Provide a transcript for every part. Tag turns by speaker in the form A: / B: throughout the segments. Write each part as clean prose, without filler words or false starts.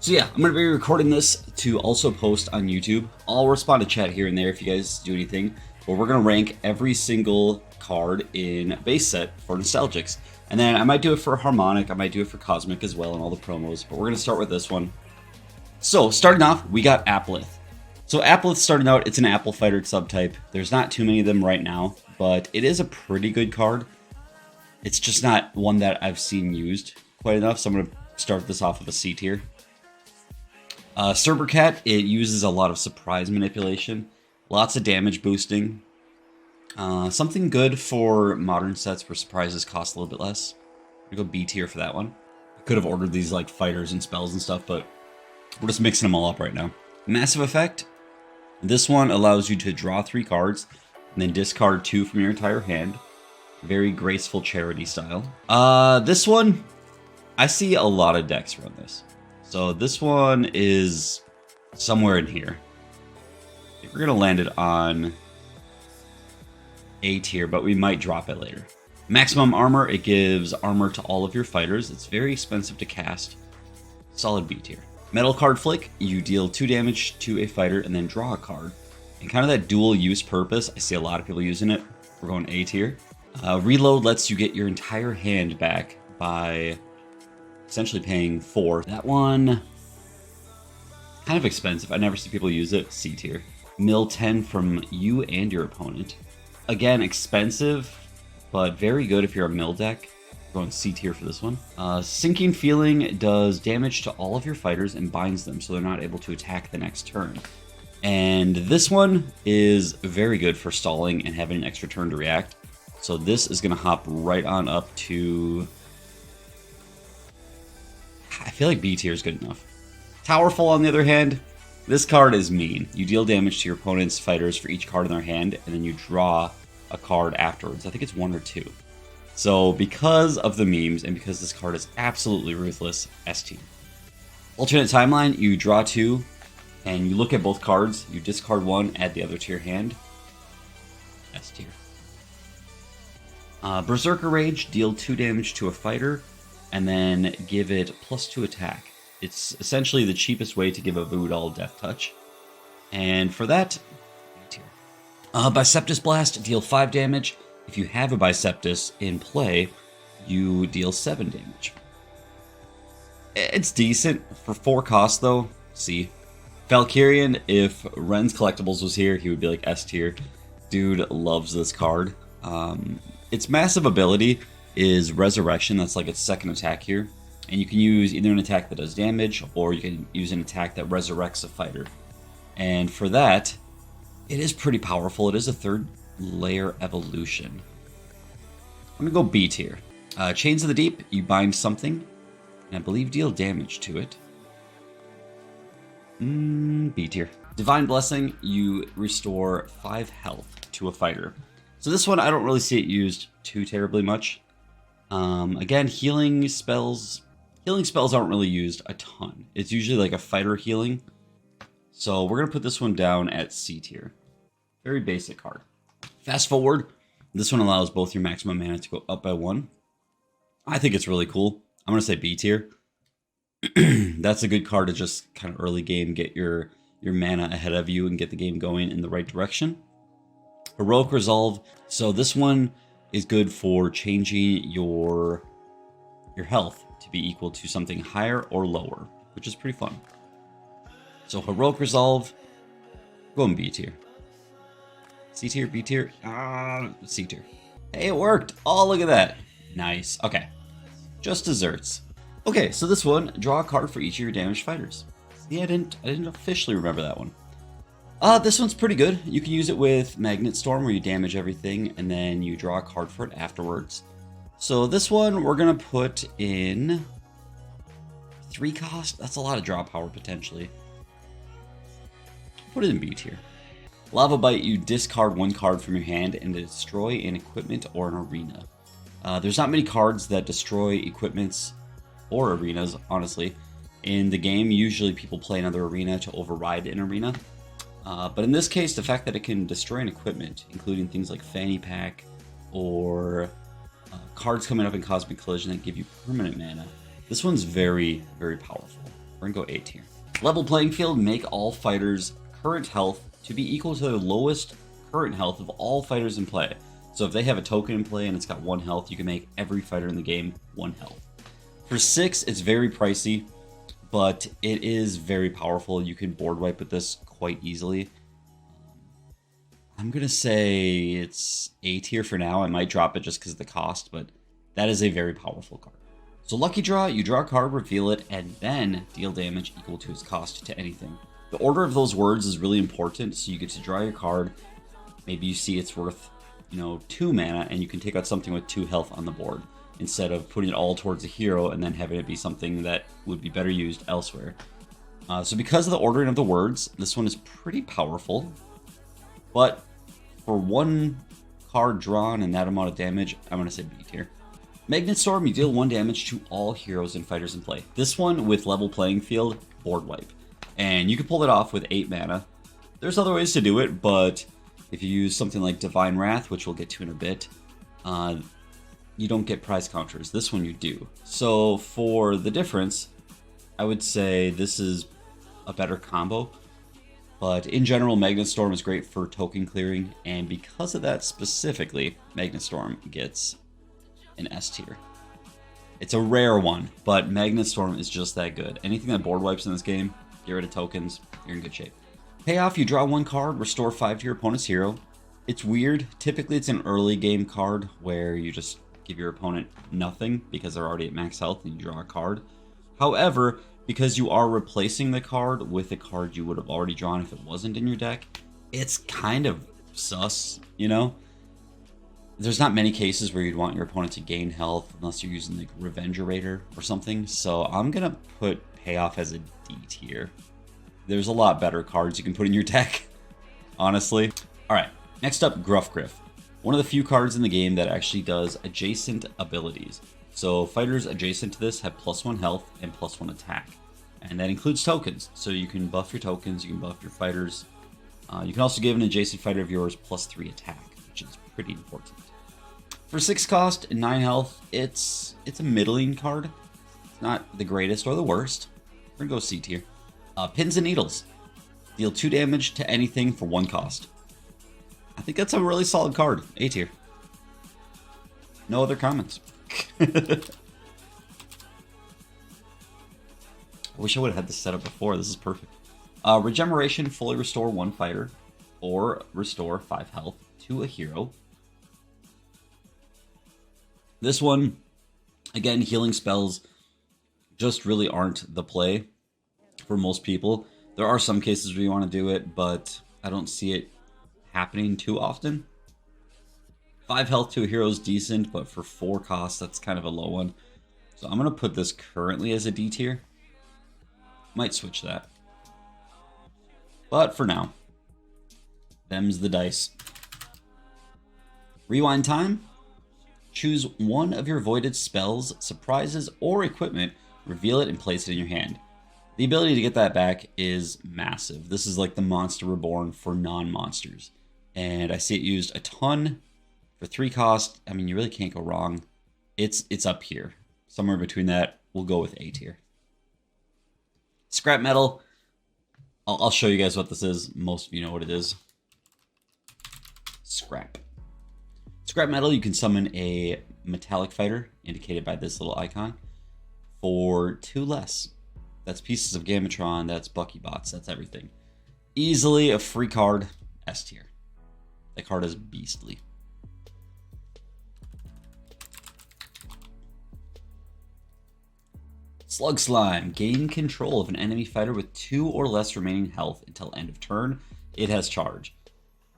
A: So yeah, I'm going to be recording this to also post on YouTube. I'll respond to chat here and there if you guys do anything. But we're going to rank every single card in base set for Nostalgix. And then I might do it for Harmonic, I might do it for Cosmic as well and all the promos. But we're going to start with this one. So starting off, we got Applith. So Applith starting out, it's an Apple Fighter subtype. There's not too many of them right now, but it is a pretty good card. It's just not one that I've seen used quite enough, so I'm going to start this off with a C tier. Cerbercat, it uses a lot of surprise manipulation, lots of damage boosting. Something good for modern sets where surprises cost a little bit less. I'm going to go B tier for that one. I could have ordered these like fighters and spells and stuff, but we're just mixing them all up right now. Massive Effect. This one allows you to draw 3 cards and then discard 2 from your entire hand. Very graceful charity style. This one, I see a lot of decks run this. So this one is somewhere in here. I think we're going to land it on A tier, but we might drop it later. Maximum Armor, it gives armor to all of your fighters. It's very expensive to cast. Solid B tier. Metal Card Flick, you deal 2 damage to a fighter and then draw a card. And kind of that dual use purpose, I see a lot of people using it. We're going A tier. Reload lets you get your entire hand back by essentially paying 4. That one, kind of expensive. I never see people use it. C tier. Mill 10 from you and your opponent. Again, expensive, but very good if you're a mill deck. We're going C tier for this one. Sinking Feeling does damage to all of your fighters and binds them so they're not able to attack the next turn. And this one is very good for stalling and having an extra turn to react. So this is going to hop right on up to... I feel like B tier is good enough. Towerful, on the other hand, this card is mean. You deal damage to your opponent's fighters for each card in their hand, and then you draw a card afterwards. I think it's 1 or 2. So because of the memes, and because this card is absolutely ruthless, S tier. Alternate Timeline, you draw 2, and you look at both cards, you discard 1, add the other to your hand. S tier. Berserker Rage, deal 2 damage to a fighter, and then give it +2 attack. It's essentially the cheapest way to give a Voodoo Death Touch. And for that, B tier. Biceptus Blast, deal 5 damage. If you have a Biceptus in play, you deal 7 damage. It's decent. For 4 costs, though, C. Valkyrian, if Ren's Collectibles was here, he would be like S tier. Dude loves this card. Its massive ability is Resurrection. That's like its second attack here. And you can use either an attack that does damage, or you can use an attack that resurrects a fighter. And for that, it is pretty powerful. It is a 3rd layer evolution. I'm going to go B tier. Chains of the Deep, you bind something, and I believe deal damage to it. B tier. Divine Blessing, you restore 5 health to a fighter. So this one, I don't really see it used too terribly much. Again, healing spells aren't really used a ton. It's usually like a fighter healing. So we're going to put this one down at C tier. Very basic card. Fast Forward, this one allows both your maximum mana to go up by 1. I think it's really cool. I'm going to say B tier. That's a good card to just kind of early game get your mana ahead of you and get the game going in the right direction. Heroic Resolve. So this one is good for changing your health to be equal to something higher or lower, which is pretty fun. So Heroic Resolve, going B tier. C tier, B tier, C tier. Hey, it worked. Oh, look at that. Nice. Okay. Just desserts. Okay, so this one, draw a card for each of your damaged fighters. Yeah, I didn't officially remember that one. This one's pretty good. You can use it with Magnet Storm, where you damage everything, and then you draw a card for it afterwards. So this one, we're going to put in 3 cost. That's a lot of draw power, potentially. Put it in B tier. Lava Bite, you discard 1 card from your hand and destroy an equipment or an arena. There's not many cards that destroy equipments or arenas, honestly. In the game, usually people play another arena to override an arena. But in this case, the fact that it can destroy an equipment, including things like Fanny Pack or cards coming up in Cosmic Collision that give you permanent mana, this one's very, very powerful. We're We're gonna go A tier. Level playing field, make all fighters' current health to be equal to their lowest current health of all fighters in play. So if they have a token in play and it's got 1 health, you can make every fighter in the game 1 health. For 6, it's very pricey, but it is very powerful. You can board wipe with this quite easily. I'm going to say it's A tier for now. I might drop it just because of the cost, but that is a very powerful card. So Lucky Draw, you draw a card, reveal it, and then deal damage equal to its cost to anything. The order of those words is really important, so you get to draw your card. Maybe you see it's worth, 2 mana, and you can take out something with 2 health on the board, instead of putting it all towards a hero and then having it be something that would be better used elsewhere. So because of the ordering of the words, this one is pretty powerful. But for 1 card drawn and that amount of damage, I'm going to say B tier. Magnet Storm, you deal 1 damage to all heroes and fighters in play. This one, with level playing field, board wipe. And you can pull it off with 8 mana. There's other ways to do it, but if you use something like Divine Wrath, which we'll get to in a bit, you don't get prize counters. This one you do. So for the difference, I would say this is a better combo. But in general, Magnet Storm is great for token clearing, and because of that specifically, Magnet Storm gets an S tier. It's a rare one, but Magnet Storm is just that good. Anything that board wipes in this game, get rid of tokens, you're in good shape. Payoff, you draw 1 card, restore 5 to your opponent's hero. It's weird. Typically, it's an early game card where you just give your opponent nothing because they're already at max health and you draw a card. However, because you are replacing the card with a card you would have already drawn if it wasn't in your deck, it's kind of sus, There's not many cases where you'd want your opponent to gain health unless you're using like Revengerator or something. So I'm going to put Payoff as a D tier. There's a lot better cards you can put in your deck, honestly. All right, next up, Gruff Griff. One of the few cards in the game that actually does adjacent abilities. So fighters adjacent to this have +1 health and +1 attack. And that includes tokens. So you can buff your tokens, you can buff your fighters. You can also give an adjacent fighter of yours +3 attack, which is pretty important. For 6 cost and 9 health, it's a middling card. It's not the greatest or the worst. We're gonna go C tier. Pins and Needles. Deal 2 damage to anything for 1 cost. I think that's a really solid card. A tier. No other comments. I wish I would have had this set up before. This is perfect. Regeneration, fully restore 1 fighter, or restore 5 health to a hero. This one, again, healing spells just really aren't the play for most people. There are some cases where you want to do it, but I don't see it happening too often. 5 health to a hero is decent, but for 4 costs, that's kind of a low one. So I'm going to put this currently as a D tier. Might switch that. But for now, them's the dice. Rewind time. Choose one of your voided spells, surprises, or equipment, reveal it, and place it in your hand. The ability to get that back is massive. This is like the Monster Reborn for non-monsters. And I see it used a ton. For 3 cost, I mean, you really can't go wrong. It's up here. Somewhere between that, we'll go with A tier. Scrap Metal. I'll show you guys what this is. Most of you know what it is. Scrap. Scrap Metal, you can summon a metallic fighter, indicated by this little icon, for 2 less. That's pieces of Gamatron, that's Buckybots, that's everything. Easily a free card, S tier. That card is beastly. Slug Slime. Gain control of an enemy fighter with 2 or less remaining health until end of turn. It has charge.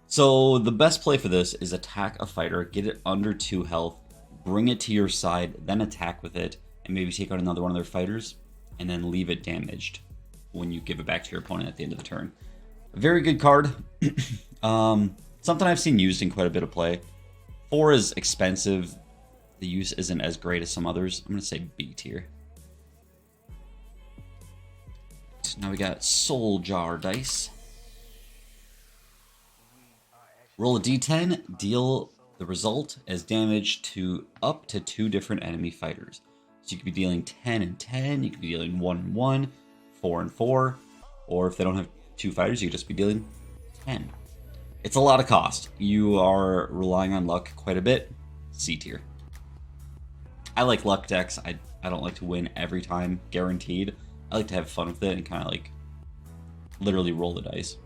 A: So the best play for this is attack a fighter, get it under 2 health, bring it to your side, then attack with it, and maybe take out another one of their fighters, and then leave it damaged when you give it back to your opponent at the end of the turn. A very good card. Something I've seen used in quite a bit of play. 4 is expensive. The use isn't as great as some others. I'm going to say B tier. Now we got Soul Jar Dice. Roll a d10, deal the result as damage to up to 2 different enemy fighters. So you could be dealing 10 and 10, you could be dealing 1 and 1, 4 and 4, or if they don't have 2 fighters, you could just be dealing 10. It's a lot of cost. You are relying on luck quite a bit. C tier. I like luck decks. I don't like to win every time, guaranteed. I like to have fun with it and kind of like literally roll the dice.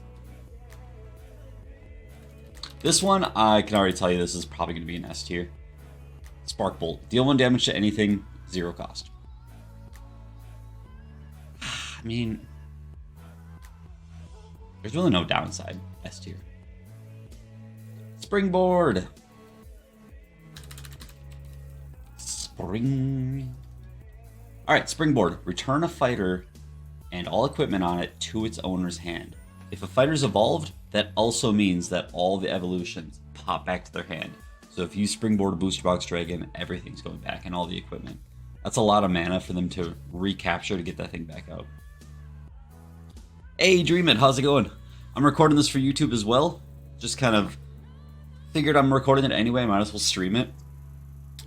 A: This one, I can already tell you this is probably going to be an S tier. Spark Bolt. Deal 1 damage to anything, 0 cost. I mean, there's really no downside. S tier. Springboard. Spring. Alright, Springboard. Return a fighter and all equipment on it to its owner's hand. If a fighter's evolved, that also means that all the evolutions pop back to their hand. So if you Springboard a Booster Box Dragon, everything's going back and all the equipment. That's a lot of mana for them to recapture to get that thing back out. Hey, Dream It, how's it going? I'm recording this for YouTube as well. Just kind of figured I'm recording it anyway, might as well stream it.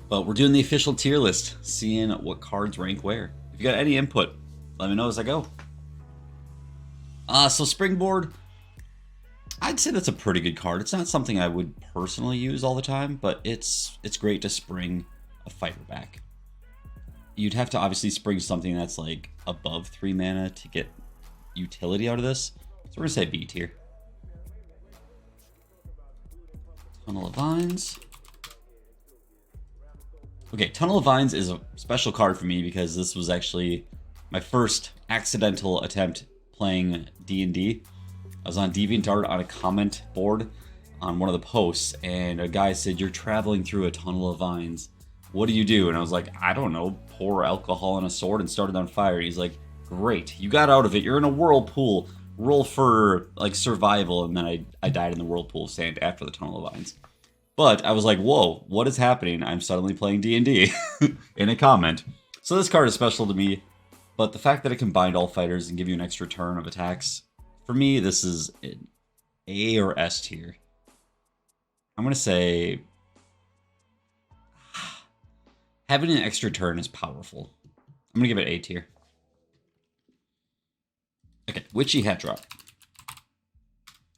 A: But we're doing the official tier list, seeing what cards rank where. If you got any input, let me know as I go. So Springboard, I'd say that's a pretty good card. It's not something I would personally use all the time, but it's great to spring a fighter back. You'd have to obviously spring something that's like above 3 mana to get utility out of this. So we're gonna say B tier. Tunnel of Vines. Okay, Tunnel of Vines is a special card for me because this was actually my first accidental attempt playing D&D. I was on DeviantArt on a comment board on one of the posts, and a guy said, "You're traveling through a tunnel of vines. What do you do?" And I was like, "I don't know, pour alcohol on a sword and start it on fire." He's like, "Great, you got out of it. You're in a whirlpool. Roll for like survival." And then I died in the whirlpool of sand after the tunnel of vines. But I was like, whoa, what is happening? I'm suddenly playing D&D in a comment. So this card is special to me, but the fact that it can bind all fighters and give you an extra turn of attacks, for me, this is an A or S tier. I'm going to say having an extra turn is powerful. I'm going to give it A tier. Okay, Witchy Hat Drop.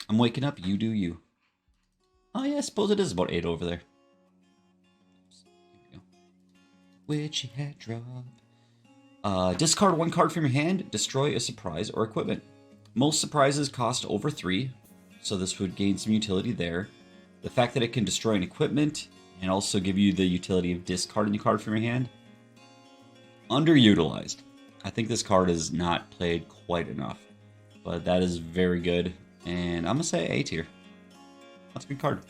A: I'm waking up, you do you. Oh yeah, I suppose it is about 8 over there. Here we go. Witchy Hat Drop. Discard 1 card from your hand, destroy a surprise or equipment. Most surprises cost over 3, so this would gain some utility there. The fact that it can destroy an equipment and also give you the utility of discarding a card from your hand, underutilized. I think this card is not played quite enough, but that is very good, and I'm going to say A tier. That's a good card.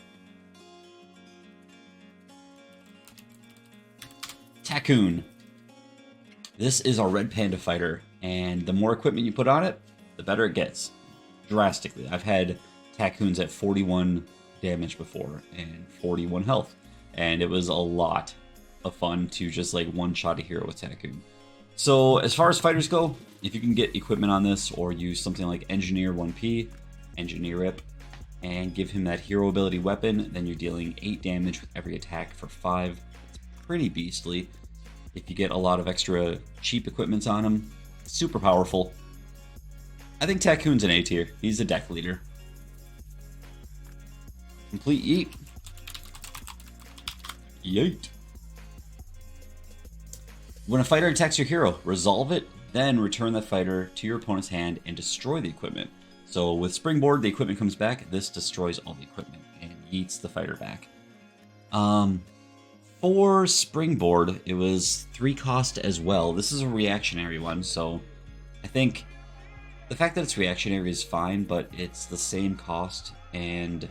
A: Tacoon. This is our red panda fighter, and the more equipment you put on it, the better it gets. Drastically. I've had Tacoons at 41 damage before, and 41 health. And it was a lot of fun to just like one-shot a hero with Tacoon. So as far as fighters go, if you can get equipment on this, or use something like Engineer 1P, Engineer Rip, and give him that hero ability weapon, then you're dealing 8 damage with every attack for 5. It's pretty beastly. If you get a lot of extra cheap equipments on him, super powerful. I think Tacoon's an A tier. He's a deck leader. Complete Yeet. Yeet. When a fighter attacks your hero, resolve it, then return that fighter to your opponent's hand and destroy the equipment. So with Springboard, the equipment comes back. This destroys all the equipment and yeets the fighter back. For Springboard, it was 3 cost as well. This is a reactionary one, so I think the fact that it's reactionary is fine, but it's the same cost, and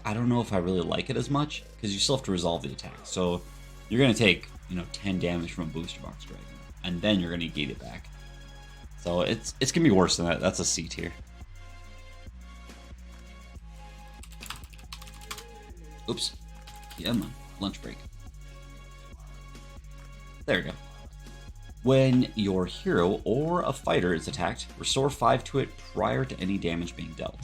A: I don't know if I really like it as much, because you still have to resolve the attack. So you're going to take, 10 damage from a Booster Box Dragon, and then you're going to negate it back. So it's going to be worse than that. That's a C tier. Oops. Yeah, man. Lunch break. There we go. When your hero or a fighter is attacked, restore 5 to it prior to any damage being dealt.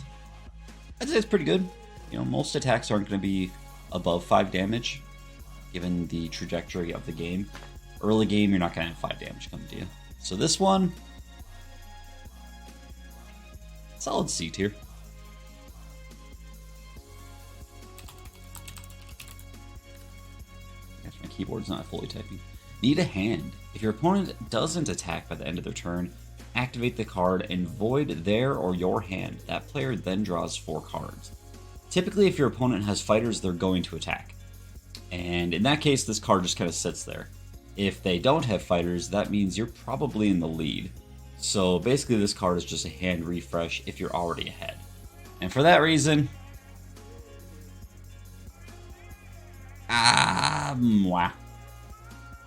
A: I'd say it's pretty good. Most attacks aren't going to be above 5 damage, given the trajectory of the game. Early game, you're not going to have 5 damage coming to you. So this one, Solid C tier. Gosh, my keyboard's not fully typing. Need a hand. If your opponent doesn't attack by the end of their turn, activate the card and void their or your hand. That player then draws 4 cards. Typically, if your opponent has fighters, they're going to attack. And in that case, this card just kind of sits there. If they don't have fighters, that means you're probably in the lead. So basically, this card is just a hand refresh if you're already ahead. And for that reason, mwah.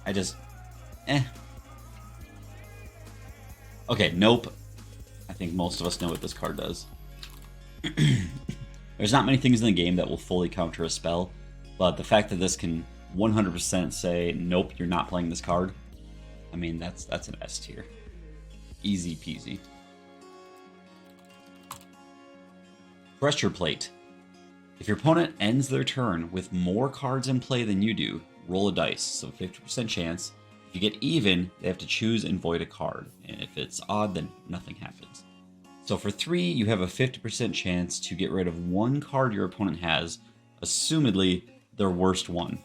A: I just, Okay, nope. I think most of us know what this card does. There's not many things in the game that will fully counter a spell, but the fact that this can 100% say, nope, you're not playing this card, I mean, that's an S tier. Easy peasy. Pressure Plate. If your opponent ends their turn with more cards in play than you do, roll a dice, so 50% chance. If you get even, they have to choose and void a card, and if it's odd, then nothing happens. So for 3, you have a 50% chance to get rid of 1 card your opponent has, assumedly their worst one.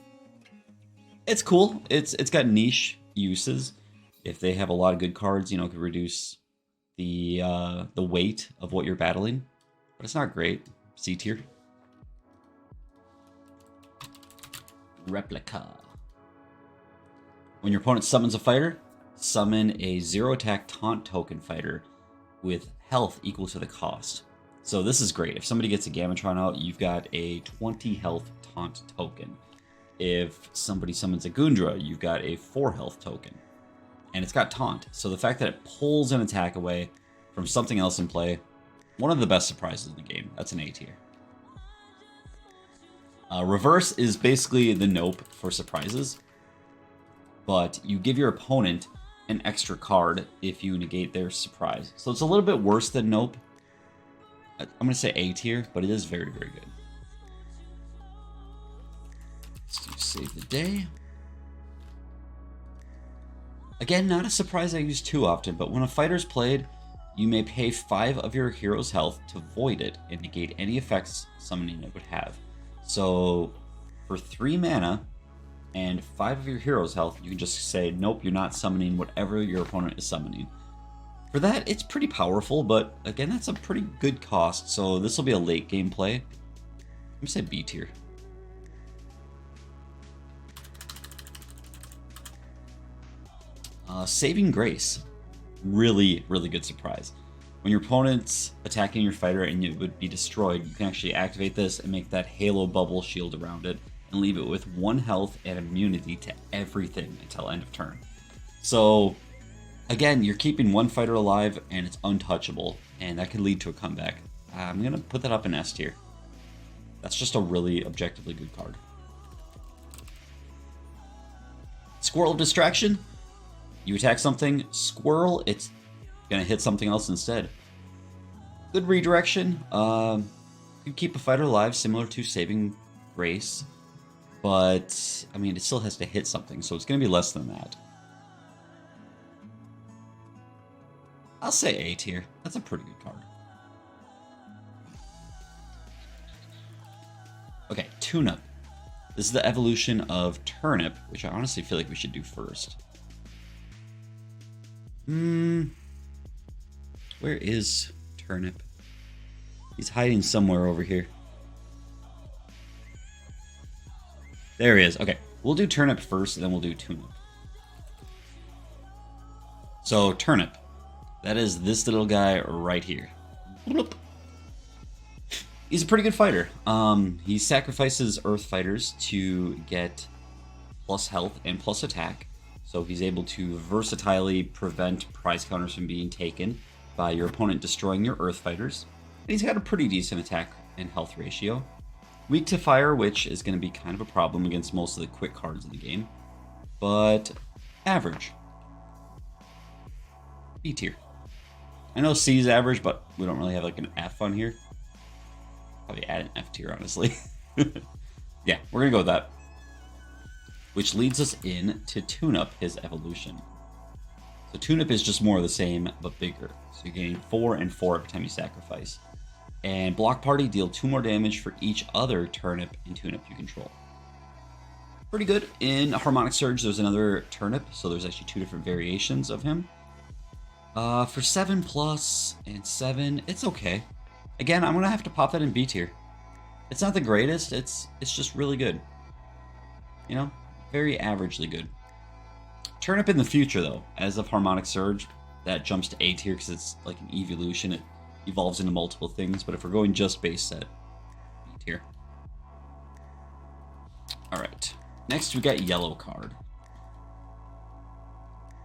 A: It's cool. It's got niche uses. If they have a lot of good cards, you know, it could reduce the weight of what you're battling, but it's not great. C tier. Replica. When your opponent summons a fighter, summon a 0-attack taunt token fighter with health equal to the cost. So this is great. If somebody gets a Gamatron out, you've got a 20 health taunt token. If somebody summons a Gundra, you've got a 4 health token. And it's got taunt. So the fact that it pulls an attack away from something else in play, one of the best surprises in the game. That's an A tier. Reverse is basically the nope for surprises, but you give your opponent an extra card if you negate their surprise. So it's a little bit worse than nope. I'm going to say A tier, but it is very, very good. Let's do save the day. Again, not a surprise I use too often, but when a fighter's played, you may pay 5 of your hero's health to void it and negate any effects summoning it would have. So for 3 mana and 5 of your hero's health, you can just say, nope, you're not summoning whatever your opponent is summoning. For that, it's pretty powerful, but again, that's a pretty good cost, so this will be a late game play. I'm going to say B tier. Saving Grace. Really, really good surprise. When your opponent's attacking your fighter and it would be destroyed, you can actually activate this and make that halo bubble shield around it and leave it with 1 health and immunity to everything until end of turn. So, again, you're keeping 1 fighter alive and it's untouchable, and that could lead to a comeback. I'm going to put that up in S tier. That's just a really objectively good card. Squirrel of Distraction. You attack something, Squirrel, it's going to hit something else instead. Good redirection. You keep a fighter alive, similar to Saving Grace, but I mean, it still has to hit something, so it's going to be less than that. I'll say A tier. That's a pretty good card. Okay, Tune-Up. This is the evolution of Turnip, which I honestly feel like we should do first. Where is Turnip? He's hiding somewhere over here. There he is. Okay, we'll do Turnip first, and then we'll do Tune-Up. So, Turnip. That is this little guy right here. He's a pretty good fighter. He sacrifices Earth fighters to get plus health and plus attack. So he's able to versatilely prevent prize counters from being taken by your opponent destroying your Earth fighters. And he's got a pretty decent attack and health ratio. Weak to fire, which is going to be kind of a problem against most of the quick cards in the game. But average. B tier. I know C is average, but we don't really have like an F on here. Probably add an F tier, honestly. Yeah, we're going to go with that. Which leads us in to Tune-Up his evolution. So Turnip is just more of the same, but bigger. So you're getting 4 and 4 every time you sacrifice. And Block Party deal 2 more damage for each other Turnip and Turnip you control. Pretty good. In Harmonic Surge, there's another Turnip, so there's actually 2 different variations of him. For 7+ and 7, it's okay. Again, I'm gonna have to pop that in B tier. It's not the greatest, it's just really good. You know, very averagely good. Turnip in the future, though, as of Harmonic Surge, that jumps to A tier because it's like an evolution. It evolves into multiple things, but if we're going just base set, B tier. Alright, next we got Yellow Card.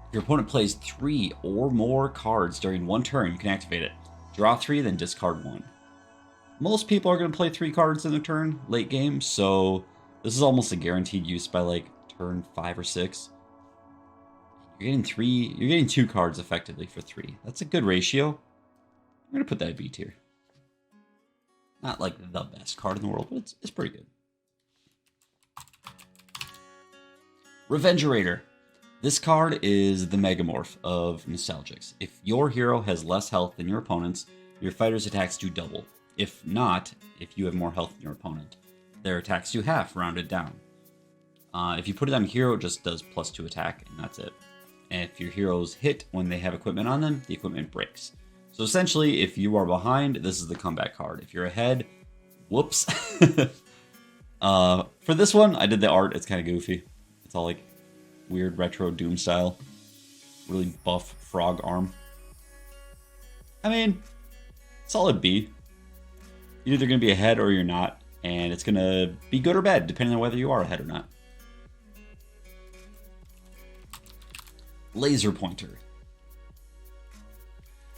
A: If your opponent plays 3 or more cards during one turn, you can activate it. Draw 3, then discard 1. Most people are going to play 3 cards in a turn, late game, so this is almost a guaranteed use by like turn 5 or 6. You're getting 2 cards effectively for 3. That's a good ratio. I'm going to put that at B tier. Not like the best card in the world, but it's pretty good. Revengerator. This card is the Megamorph of Nostalgix. If your hero has less health than your opponent's, your fighter's attacks do double. If not, if you have more health than your opponent, their attacks do half, rounded down. If you put it on a hero, it just does +2 attack, and that's it. And if your heroes hit when they have equipment on them, the equipment breaks. So essentially, if you are behind, this is the comeback card. If you're ahead, whoops. For this one, I did the art. It's kind of goofy. It's all like weird retro Doom style. Really buff frog arm. I mean, solid B. You're either going to be ahead or you're not. And it's going to be good or bad, depending on whether you are ahead or not. Laser Pointer.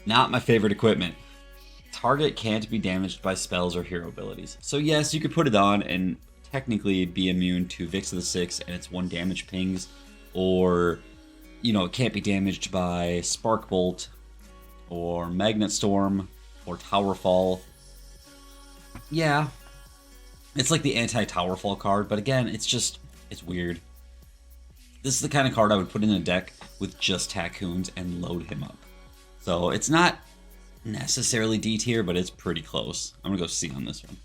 A: Not my favorite equipment. Target can't be damaged by spells or hero abilities. So yes, you could put it on and technically be immune to Vix of the Six and its 1 damage pings. Or, you know, it can't be damaged by Spark Bolt or Magnet Storm or Tower Fall. Yeah, it's like the anti-Tower Fall card, but again, it's weird. This is the kind of card I would put in a deck with just Taccoons and load him up. So it's not necessarily D tier, but it's pretty close. I'm gonna go C on this one.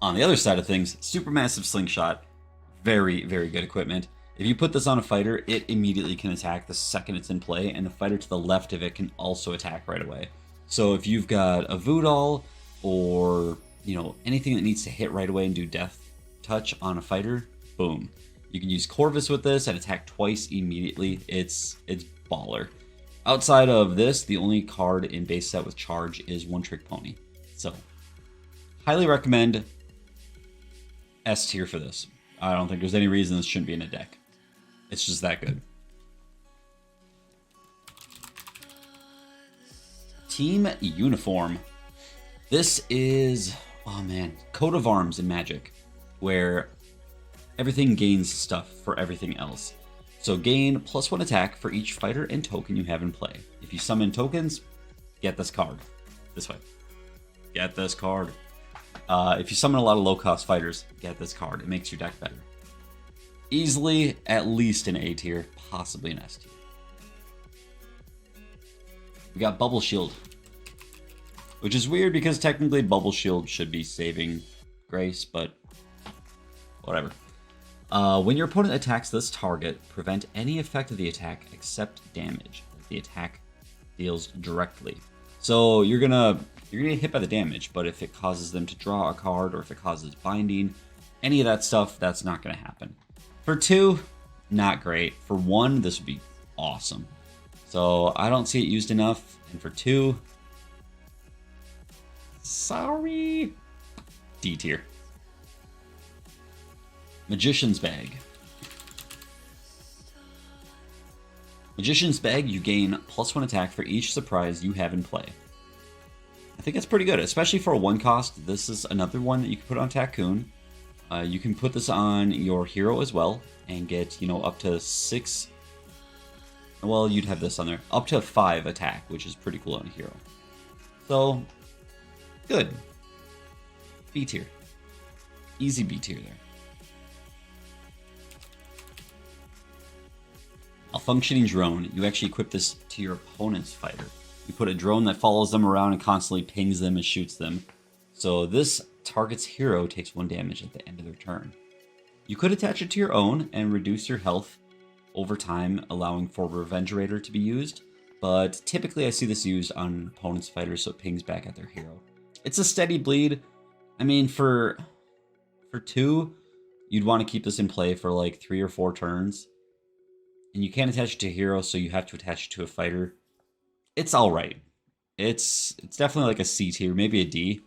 A: On the other side of things, Supermassive Slingshot, very, very good equipment. If you put this on a fighter, it immediately can attack the second it's in play, and the fighter to the left of it can also attack right away. So if you've got a Voodoo or, you know, anything that needs to hit right away and do death touch on a fighter, boom. You can use Corvus with this and attack twice immediately. It's baller. Outside of this, the only card in base set with charge is One Trick Pony. So, highly recommend S tier for this. I don't think there's any reason this shouldn't be in a deck. It's just that good. Team Uniform. This is, oh man, Coat of Arms in Magic, where everything gains stuff for everything else. So gain +1 attack for each fighter and token you have in play. If you summon tokens, get this card. This way. Get this card. If you summon a lot of low-cost fighters, get this card. It makes your deck better. Easily at least an A tier, possibly an S tier. We got Bubble Shield, which is weird because technically Bubble Shield should be saving Grace, but whatever. When your opponent attacks this target, prevent any effect of the attack except damage that the attack deals directly. So you're gonna get hit by the damage, but if it causes them to draw a card or if it causes binding, any of that stuff, that's not gonna happen. For 2, not great. For 1, this would be awesome. So I don't see it used enough. And for 2, sorry, D tier. Magician's Bag. Magician's Bag, you gain +1 attack for each surprise you have in play. I think that's pretty good, especially for a 1 cost. This is another one that you can put on Taccoon. You can put this on your hero as well and get, you know, up to 6. Well, you'd have this on there. Up to 5 attack, which is pretty cool on a hero. So, good. B tier. Easy B tier there. A functioning drone. You actually equip this to your opponent's fighter. You put a drone that follows them around and constantly pings them and shoots them. So this target's hero takes 1 damage at the end of their turn. You could attach it to your own and reduce your health over time, allowing for Revenge Raider to be used. But typically I see this used on an opponent's fighter, so it pings back at their hero. It's a steady bleed. I mean, for 2, you'd want to keep this in play for like 3 or 4 turns. And you can't attach it to a hero, so you have to attach it to a fighter. It's alright. It's definitely like a C tier, maybe a D.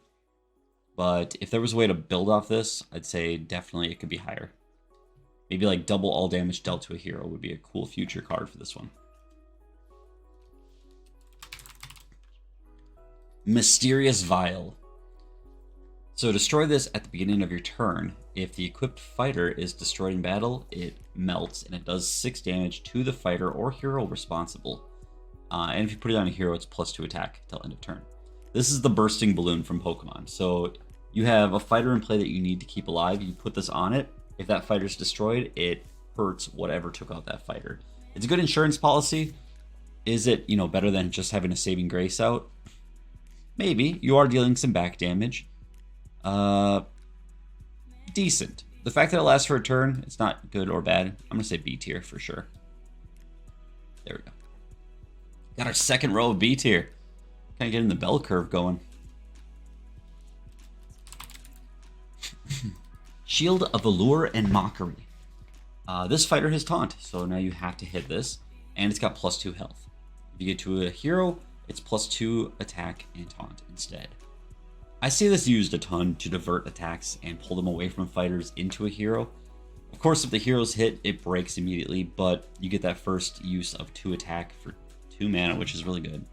A: But if there was a way to build off this, I'd say definitely it could be higher. Maybe like double all damage dealt to a hero would be a cool future card for this one. Mysterious Vial. So destroy this at the beginning of your turn. If the equipped fighter is destroyed in battle, it melts and it does 6 damage to the fighter or hero responsible. And if you put it on a hero, it's +2 attack till end of turn. This is the bursting balloon from Pokemon. So you have a fighter in play that you need to keep alive. You put this on it. If that fighter's destroyed, it hurts whatever took out that fighter. It's a good insurance policy. Is it, better than just having a saving grace out? Maybe. You are dealing some back damage. Decent. The fact that it lasts for a turn, it's not good or bad. I'm going to say B tier for sure. There we go. Got our second row of B tier. Kind of getting the bell curve going. Shield of Allure and Mockery. This fighter has taunt, so now you have to hit this, and it's got +2 health. If you get to a hero, it's +2 attack and taunt instead. I see this used a ton to divert attacks and pull them away from fighters into a hero. Of course, if the hero's hit, it breaks immediately, but you get that first use of 2 attack for 2 mana, which is really good.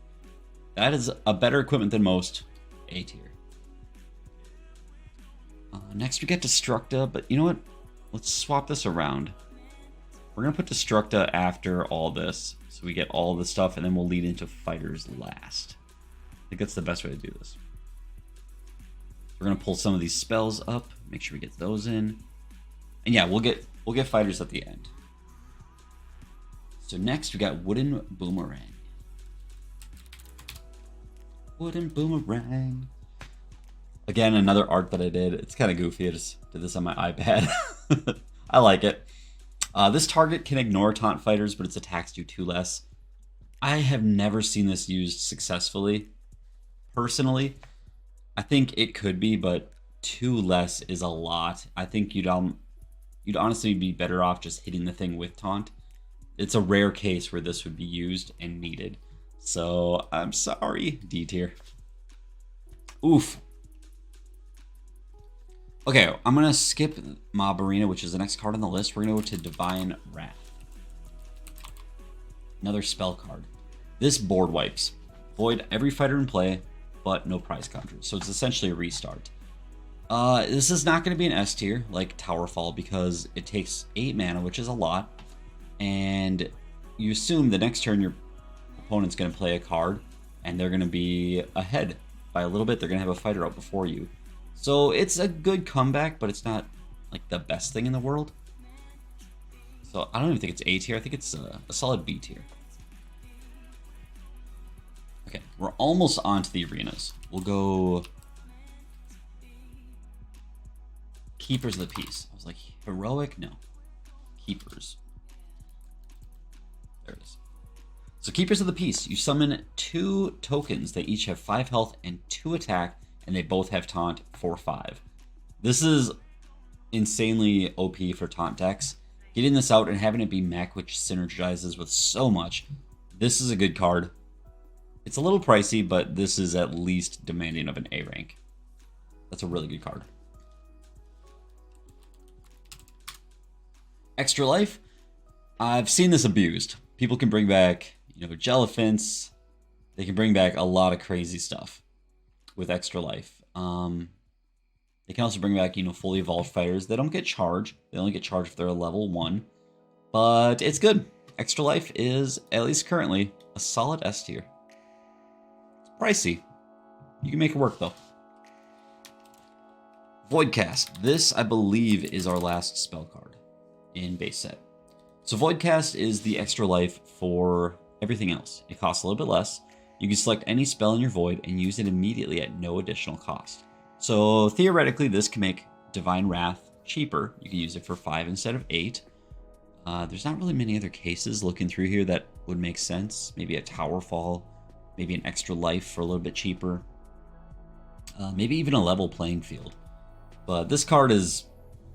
A: That is a better equipment than most. A tier. Next we get Destructa, but you know what? Let's swap this around. We're going to put Destructa after all this, so we get all this stuff, and then we'll lead into fighters last. I think that's the best way to do this. We're going to pull some of these spells up, make sure we get those in. And yeah, we'll get fighters at the end. So next we got Wooden Boomerang. Wooden Boomerang. Again, another art that I did. It's kind of goofy. I just did this on my iPad. I like it. This target can ignore taunt fighters, but its attacks do 2 less. I have never seen this used successfully. Personally, I think it could be, but 2 less is a lot. I think you'd honestly be better off just hitting the thing with taunt. It's a rare case where this would be used and needed. So I'm sorry, D tier. Oof. Okay, I'm going to skip Mob Arena, which is the next card on the list. We're going to go to Divine Wrath. Another spell card. This board wipes. Void every fighter in play, but no prize conjures. So it's essentially a restart. This is not going to be an S tier like Towerfall because it takes 8 mana, which is a lot. And you assume the next turn your opponent's going to play a card, and they're going to be ahead by a little bit. They're going to have a fighter out before you. So it's a good comeback, but it's not like the best thing in the world. So I don't even think it's A tier. I think it's a solid B tier. Okay, we're almost on to the arenas. We'll go Keepers of the Peace. I was like, heroic? No. Keepers. There it is. So Keepers of the Peace. You summon 2 tokens. They each have 5 health and 2 attack, and they both have taunt for 5. This is insanely OP for taunt decks. Getting this out and having it be mech, which synergizes with so much. This is a good card. It's a little pricey, but this is at least demanding of an A rank. That's a really good card. Extra Life. I've seen this abused. People can bring back, Jellyfints. They can bring back a lot of crazy stuff with Extra Life. They can also bring back, fully evolved fighters. They don't get charged. They only get charged if they're a level 1. But it's good. Extra Life is, at least currently, a solid S tier. It's pricey. You can make it work, though. Voidcast. This, I believe, is our last spell card in base set. So Voidcast is the extra life for everything else. It costs a little bit less. You can select any spell in your Void and use it immediately at no additional cost. So theoretically, this can make Divine Wrath cheaper. You can use it for 5 instead of 8. There's not really many other cases looking through here that would make sense. Maybe a Tower Fall, maybe an extra life for a little bit cheaper. Maybe even a level playing field. But this card is,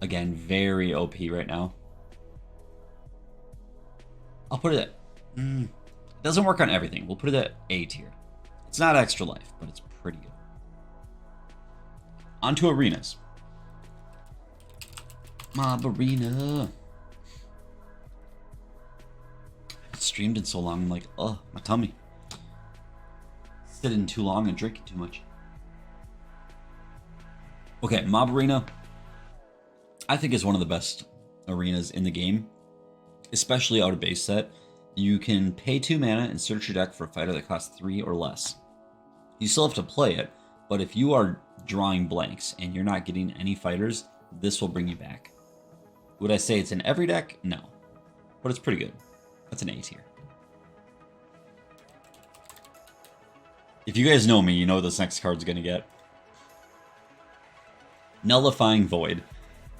A: again, very OP right now. I'll put it at... it doesn't work on everything. We'll put it at A tier. It's not extra life, but it's pretty good. On to arenas. Mob Arena. I streamed in so long, I'm like, oh, my tummy. Sitting too long and drinking too much. Okay, Mob Arena, I think is one of the best arenas in the game, especially out of base set. You can pay 2 mana and search your deck for a fighter that costs 3 or less. You still have to play it, but if you are drawing blanks and you're not getting any fighters, this will bring you back. Would I say it's in every deck? No, but it's pretty good. That's an A tier. If you guys know me, you know what this next card's gonna get. Nullifying Void.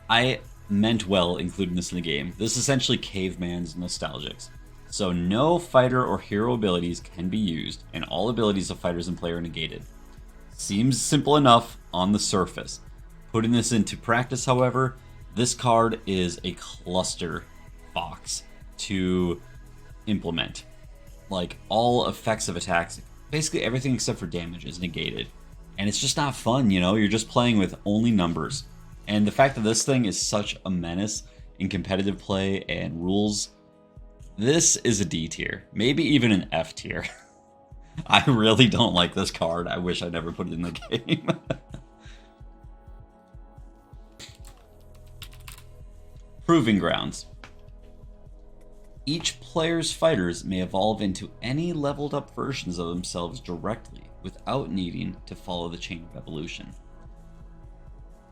A: I meant well including this in the game. This is essentially Caveman's Nostalgix. So no fighter or hero abilities can be used, and all abilities of fighters and player are negated. Seems simple enough on the surface. Putting this into practice, however, this card is a cluster box to implement. Like, all effects of attacks, basically everything except for damage is negated. And it's just not fun, you know? You're just playing with only numbers. And the fact that this thing is such a menace in competitive play and rules, this is a D tier. Maybe even an F tier. I really don't like this card. I wish I never put it in the game. Proving Grounds. Each player's fighters may evolve into any leveled up versions of themselves directly, without needing to follow the chain of evolution.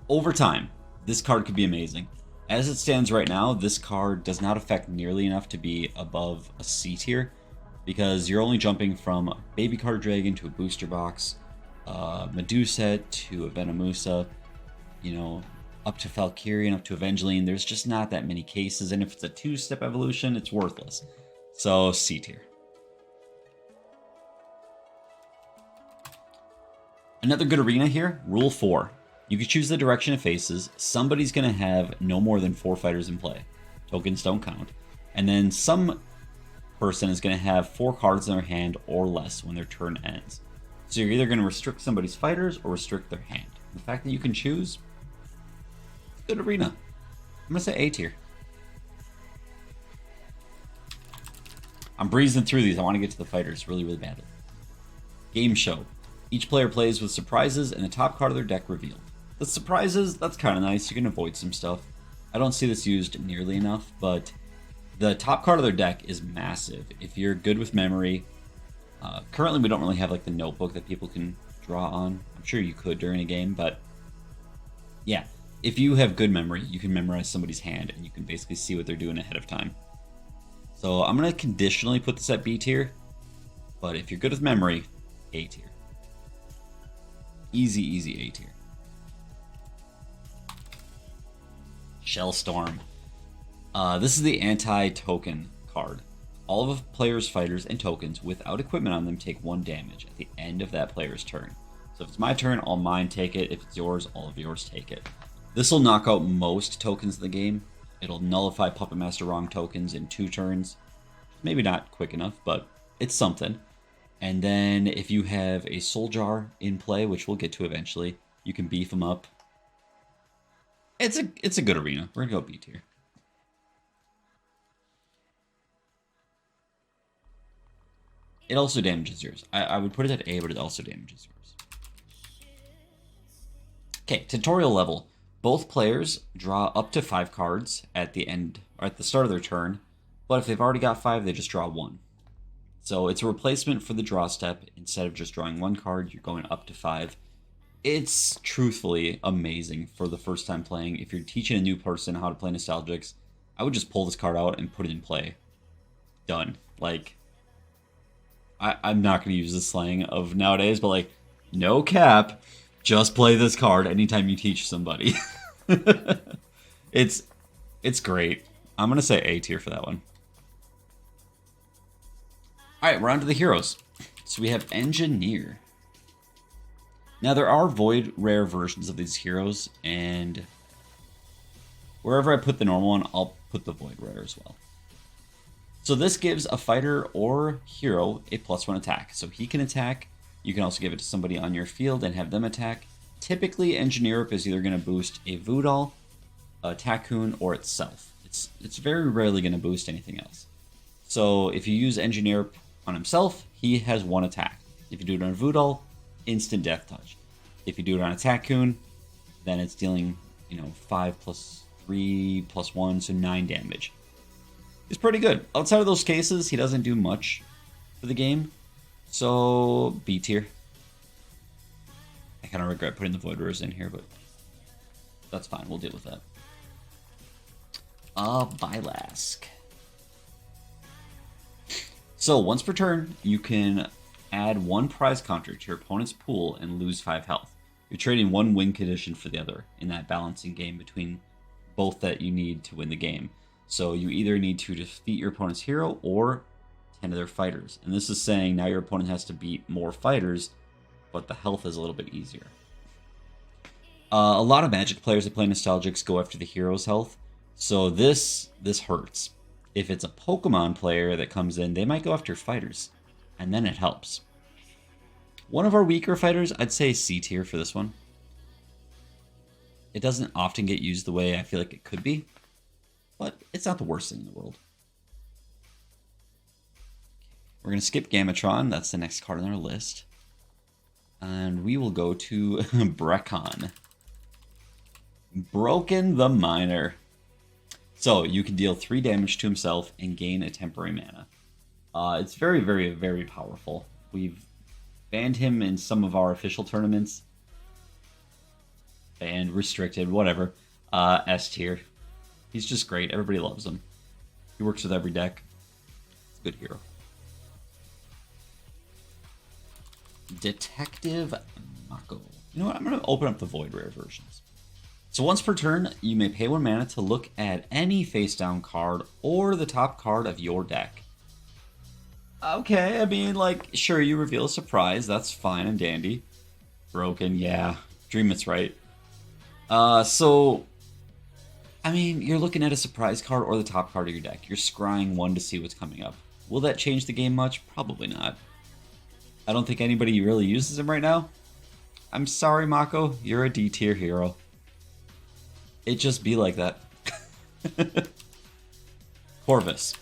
A: Over time, this card could be amazing. As it stands right now, this card does not affect nearly enough to be above a C tier, because you're only jumping from a Baby Card Dragon to a Booster Box, Medusa to a Venomusa, you know, up to Valkyrie and up to Evangeline. There's just not that many cases, and if it's a 2-step evolution, it's worthless. So, C tier. Another good arena here, Rule 4. You can choose the direction it faces. Somebody's going to have no more than 4 fighters in play. Tokens don't count. And then some person is going to have 4 cards in their hand or less when their turn ends. So you're either going to restrict somebody's fighters or restrict their hand. The fact that you can choose, good arena. I'm going to say A tier. I'm breezing through these. I want to get to the fighters really, really badly. Game Show. Each player plays with surprises and the top card of their deck revealed. The surprises, that's kind of nice. You can avoid some stuff. I don't see this used nearly enough, but the top card of their deck is massive. If you're good with memory, currently we don't really have like the notebook that people can draw on. I'm sure you could during a game, but yeah, if you have good memory, you can memorize somebody's hand and you can basically see what they're doing ahead of time. So I'm going to conditionally put this at B tier, but if you're good with memory, A tier. Easy, easy A tier. Shellstorm. This is the anti-token card. All of a player's fighters and tokens without equipment on them take 1 damage at the end of that player's turn. So if it's my turn, all mine take it. If it's yours, all of yours take it. This will knock out most tokens in the game. It'll nullify Puppet Master Wrong tokens in 2 turns. Maybe not quick enough, but it's something. And then if you have a Soul Jar in play, which we'll get to eventually, you can beef them up. It's a good arena. We're gonna go B tier. It also damages yours. I would put it at A, but it also damages yours. Okay, tutorial level. Both players draw up to 5 cards at the end or at the start of their turn, but if they've already got 5, they just draw 1. So it's a replacement for the draw step. Instead of just drawing 1 card, you're going up to 5. It's truthfully amazing for the first time playing. If you're teaching a new person how to play Nostalgix, I would just pull this card out and put it in play. Done. Like, I'm not going to use the slang of nowadays, but like, no cap, just play this card anytime you teach somebody. It's great. I'm going to say A tier for that one. Alright, we're on to the heroes. So we have Engineer. Now there are void rare versions of these heroes, and wherever I put the normal one, I'll put the void rare as well. So this gives a fighter or hero a +1 attack. So he can attack. You can also give it to somebody on your field and have them attack. Typically, Engineer is either going to boost a Voodoo, a Tycoon, or itself. It's very rarely going to boost anything else. So if you use Engineer on himself, he has 1 attack. If you do it on Voodoo, instant death touch. If you do it on a Tycoon, then it's dealing, 5 plus 3 plus 1, so 9 damage. It's pretty good. Outside of those cases, he doesn't do much for the game. So, B tier. I kind of regret putting the Void Rares in here, but that's fine. We'll deal with that. Bylask. So, once per turn, you can add 1 prize counter to your opponent's pool and lose 5 health. You're trading 1 win condition for the other in that balancing game between both that you need to win the game. So you either need to defeat your opponent's hero or 10 of their fighters. And this is saying now your opponent has to beat more fighters, but the health is a little bit easier. A lot of Magic players that play Nostalgix go after the hero's health. So this hurts. If it's a Pokemon player that comes in, they might go after fighters. And then it helps. One of our weaker fighters, I'd say C tier for this one. It doesn't often get used the way I feel like it could be. But it's not the worst thing in the world. We're going to skip Gamatron. That's the next card on our list. And we will go to Brecon. Broken the Miner. So you can deal 3 damage to himself and gain a temporary mana. It's very, very, very powerful. We've banned him in some of our official tournaments. Banned, restricted, whatever. S tier. He's just great. Everybody loves him. He works with every deck. He's a good hero. Detective Mako. You know what? I'm going to open up the Void Rare versions. So once per turn, you may pay 1 mana to look at any face-down card or the top card of your deck. Okay, I mean, like, sure, you reveal a surprise. That's fine and dandy. Broken, yeah. Dream it's right. So... I mean, you're looking at a surprise card or the top card of your deck. You're scrying 1 to see what's coming up. Will that change the game much? Probably not. I don't think anybody really uses him right now. I'm sorry, Mako. You're a D tier hero. It just be like that. Corvus.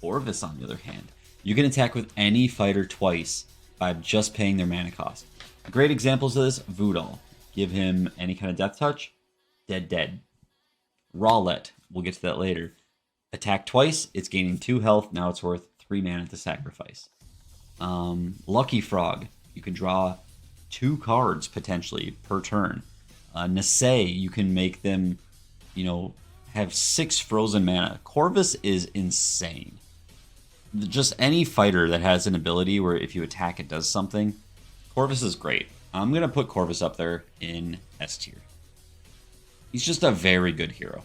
A: Corvus, on the other hand. You can attack with any fighter twice by just paying their mana cost. Great examples of this, Voodoo. Give him any kind of death touch. Dead. Rowlet, we'll get to that later. Attack twice, it's gaining 2 health, now it's worth 3 mana to sacrifice. Lucky Frog, you can draw 2 cards potentially per turn. Nasei, you can make them, have 6 frozen mana. Corvus is insane. Just any fighter that has an ability where if you attack it does something, Corvus is great. I'm going to put Corvus up there in S tier. He's just a very good hero.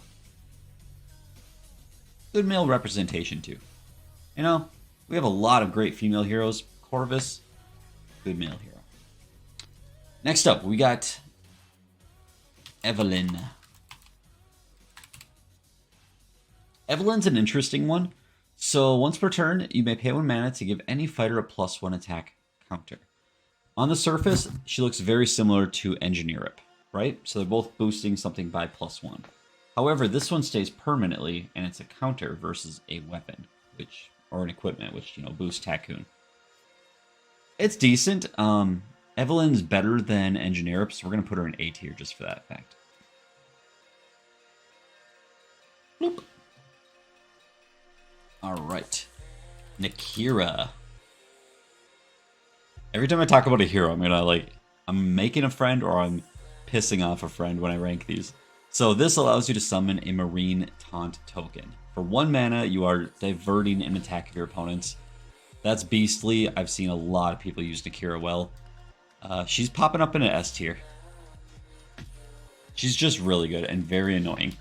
A: Good male representation, too. We have a lot of great female heroes. Corvus, good male hero. Next up, we got Evelyn. Evelyn's an interesting one. So once per turn, you may pay 1 mana to give any fighter a +1 attack counter. On the surface, she looks very similar to Engineer, right? So they're both boosting something by +1. However, this one stays permanently, and it's a counter versus a weapon, or an equipment, which, boosts Tycoon. It's decent. Evelyn's better than Engineer, so we're going to put her in A tier just for that fact. Bloop. Alright. Nakira. Every time I talk about a hero, I'm making a friend or I'm pissing off a friend when I rank these. So this allows you to summon a Marine Taunt token. For 1 mana, you are diverting an attack of your opponents. That's beastly. I've seen a lot of people use Nakira well. She's popping up in an S tier. She's just really good and very annoying.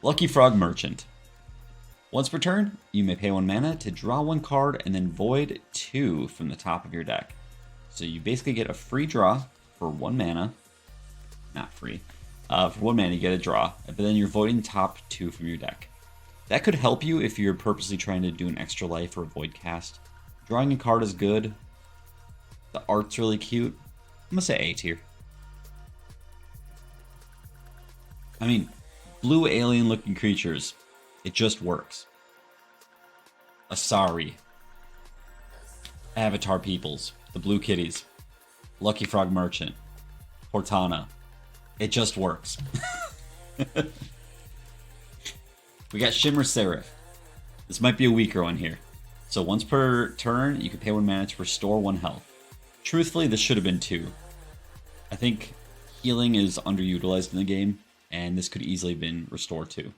A: Lucky Frog Merchant. Once per turn, you may pay 1 mana to draw 1 card and then void 2 from the top of your deck. So you basically get a free draw for 1 mana. Not free. For 1 mana, you get a draw, but then you're voiding top 2 from your deck. That could help you if you're purposely trying to do an extra life or a void cast. Drawing a card is good. The art's really cute. I'm gonna say A tier. I mean, blue alien looking creatures. It just works. Asari. Avatar Peoples. The Blue Kitties. Lucky Frog Merchant. Cortana. It just works. We got Shimmer Seraph. This might be a weaker one here. So once per turn, you can pay 1 mana to restore 1 health. Truthfully, this should have been 2. I think healing is underutilized in the game, and this could easily have been restored 2.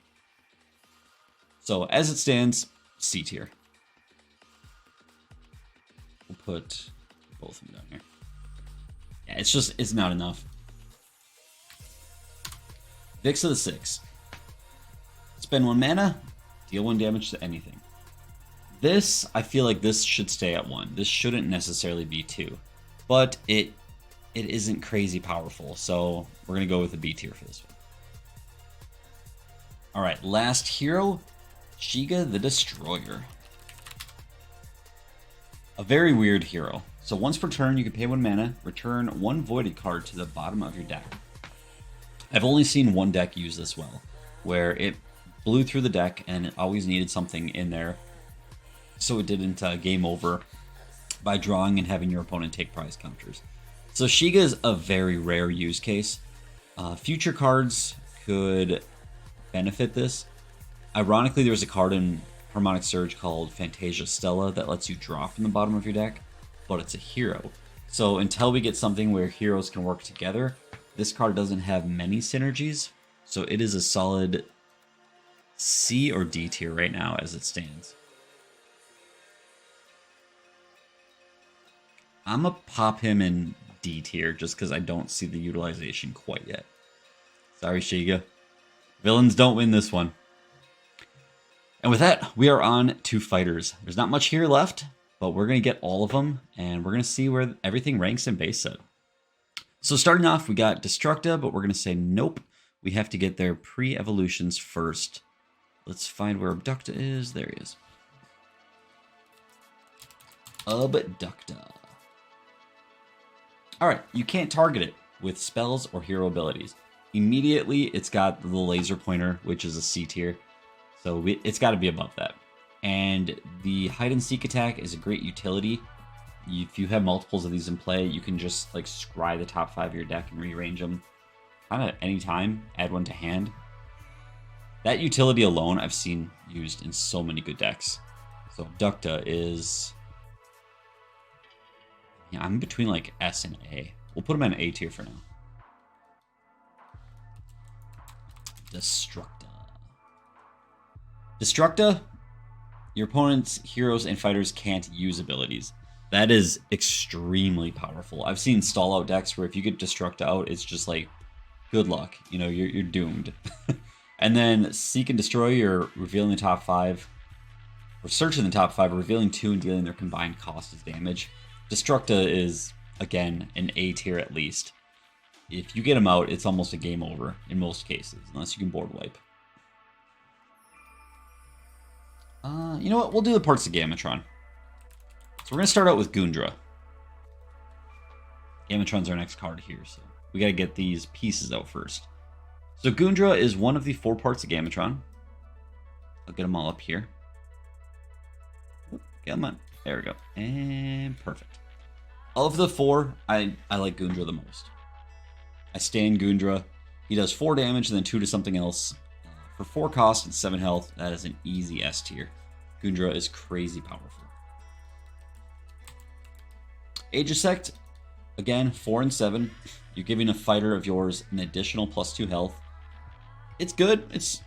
A: So as it stands, C tier. We'll put both of them down here. Yeah, it's not enough. Vix of the 6. Spend 1 mana, deal 1 damage to anything. This, I feel like this should stay at 1. This shouldn't necessarily be 2. But it isn't crazy powerful, so we're going to go with a B tier for this one. Alright, last hero, Shiga the Destroyer. A very weird hero. So once per turn, you can pay 1 mana, return 1 voided card to the bottom of your deck. I've only seen 1 deck use this well, where it blew through the deck and it always needed something in there, so it didn't game over by drawing and having your opponent take prize counters. So Shiga is a very rare use case. Future cards could benefit this. Ironically, there's a card in Harmonic Surge called Fantasia Stella that lets you draw from the bottom of your deck, but it's a hero. So until we get something where heroes can work together, this card doesn't have many synergies, so it is a solid C or D tier right now as it stands. I'm gonna pop him in D tier just because I don't see the utilization quite yet. Sorry, Shiga. Villains don't win this one. And with that, we are on to fighters. There's not much here left, but we're going to get all of them, and we're going to see where everything ranks in base set. So starting off, we got Destructa, but we're going to say nope. We have to get their pre-evolutions first. Let's find where Abducta is. There he is. Abducta. Alright, you can't target it with spells or hero abilities. Immediately, it's got the laser pointer, which is a C tier. So it's got to be above that. And the hide and seek attack is a great utility. If you have multiples of these in play, you can just like scry the top 5 of your deck and rearrange them kind of anytime. Add 1 to hand. That utility alone I've seen used in so many good decks. So Abducta is... yeah, I'm between like S and A. We'll put him in A tier for now. Destructa. Destructa, your opponent's heroes and fighters can't use abilities. That is extremely powerful. I've seen stall out decks where if you get Destructa out, it's just like, good luck. You know, you're doomed. And then Seek and Destroy, you're revealing the top 5, or searching the top 5, revealing 2 and dealing their combined cost as damage. Destructa is, again, an A tier at least. If you get him out, it's almost a game over in most cases, unless you can board wipe. You know what? We'll do the parts of Gamatron. So we're going to start out with Gundra. Gamatron's our next card here, so we got to get these pieces out first. So Gundra is one of the 4 parts of Gamatron. I'll get them all up here. Get them on. There we go. And perfect. Of the 4, I like Gundra the most. I stand Gundra. He does 4 damage and then 2 to something else. For 4 cost and 7 health, that is an easy S tier. Gundra is crazy powerful. Aegisect, Again, 4 and 7. You're giving a fighter of yours an additional +2 health. It's good. It's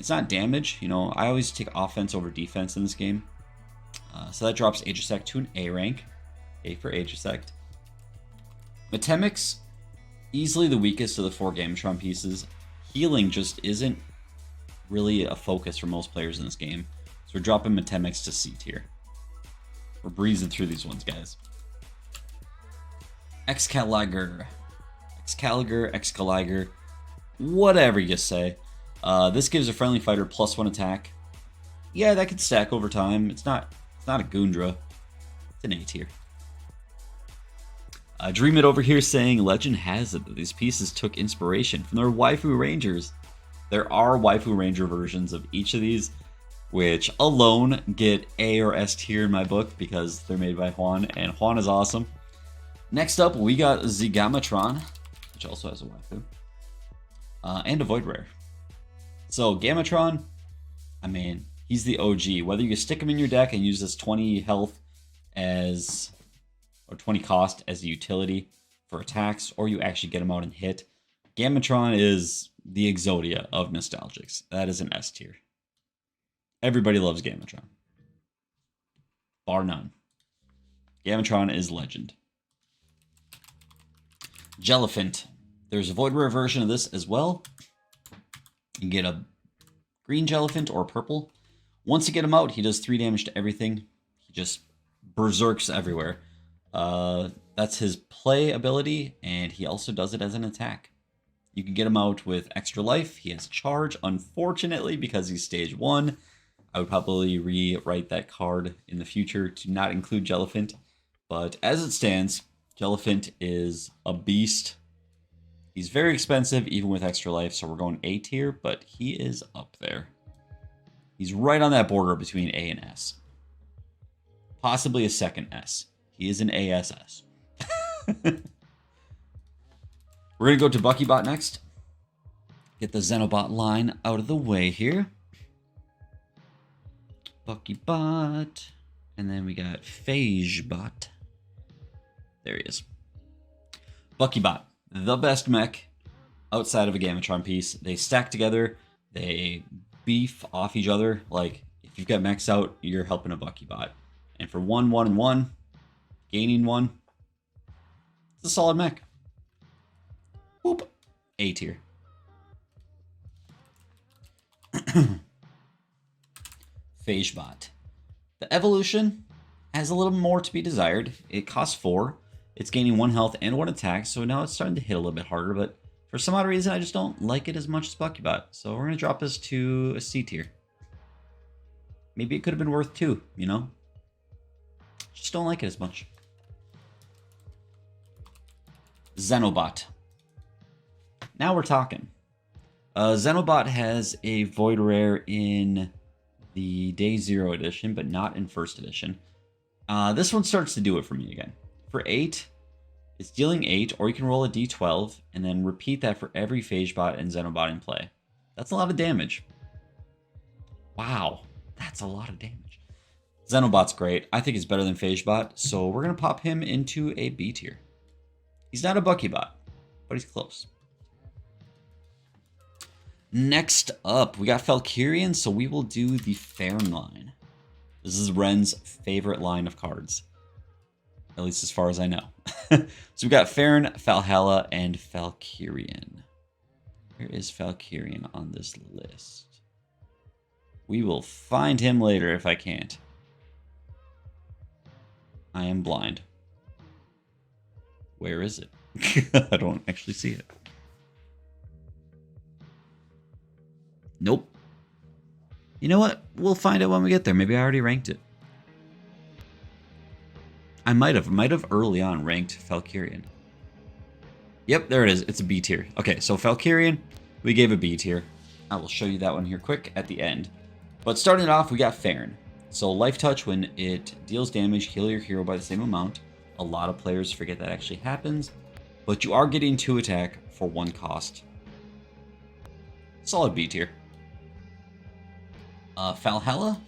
A: not damage. You know, I always take offense over defense in this game. So that drops Aegisect to an A rank. A for Aegisect. Metemix, easily the weakest of the 4 Gamatron pieces. Healing just isn't really a focus for most players in this game. So we're dropping Metemix to C tier. We're breezing through these ones, guys. Excalibur. Whatever you say. This gives a friendly fighter +1 attack. Yeah, that could stack over time. It's not a Gundra. It's an A tier. Dream It over here saying, legend has it that these pieces took inspiration from their waifu rangers. There are waifu ranger versions of each of these, which alone get A or S tier in my book because they're made by Juan, and Juan is awesome. Next up, we got Zigamatron, which also has a waifu, and a Void Rare. So Gamatron, I mean, he's the OG. Whether you stick him in your deck and use this 20 health as, or 20 cost as a utility for attacks, or you actually get him out and hit, Gamatron is the Exodia of Nostalgix. That is an S tier. Everybody loves Gamatron. Bar none. Gamatron is legend. Jelliphant. There's a Void Rare version of this as well. You can get a green Jelliphant or purple. Once you get him out, he does 3 damage to everything. He just berserks everywhere. That's his play ability, and he also does it as an attack. You can get him out with extra life. He has charge, unfortunately, because he's stage 1. I would probably rewrite that card in the future to not include Jelliphant. But as it stands, Jelliphant is a beast. He's very expensive, even with extra life, so we're going A tier, but he is up there. He's right on that border between A and S. Possibly a second S. He is an ASS. We're going to go to Buckybot next. Get the Xenobot line out of the way here. Buckybot. And then we got Phagebot. There he is. Buckybot. The best mech outside of a Gamatron piece. They stack together. They beef off each other. Like, if you've got mechs out, you're helping a Buckybot. And for 1, 1, and 1, gaining 1, it's a solid mech. Whoop. A tier. Phagebot. The evolution has a little more to be desired. It costs 4. It's gaining 1 health and 1 attack, so now it's starting to hit a little bit harder, but for some odd reason, I just don't like it as much as Buckybot. So we're going to drop this to a C tier. Maybe it could have been worth 2, you know? Just don't like it as much. Xenobot. Now we're talking. Xenobot has a Void Rare in the Day 0 edition, but not in 1st edition. This one starts to do it for me again. For 8, it's dealing 8, or you can roll a d12, and then repeat that for every Phagebot and Xenobot in play. That's a lot of damage. Wow, that's a lot of damage. Xenobot's great. I think he's better than Phagebot, so we're going to pop him into a B tier. He's not a Buckybot, but he's close. Next up, we got Valkyrian, so we will do the Farron line. This is Ren's favorite line of cards. At least as far as I know. So we got Farron, Valhalla, and Valkyrian. Where is Valkyrian on this list? We will find him later if I can't. I am blind. Where is it? I don't actually see it. Nope. You know what? We'll find out when we get there. Maybe I already ranked it. I might have early on ranked Valkyrian. Yep, there it is. It's a B tier. Okay, so Valkyrian, we gave a B tier. I will show you that one here quick at the end. But starting it off, we got Farron. So Life Touch, when it deals damage, heal your hero by the same amount. A lot of players forget that actually happens. But you are getting 2 attack for 1 cost. Solid B tier. Valhalla.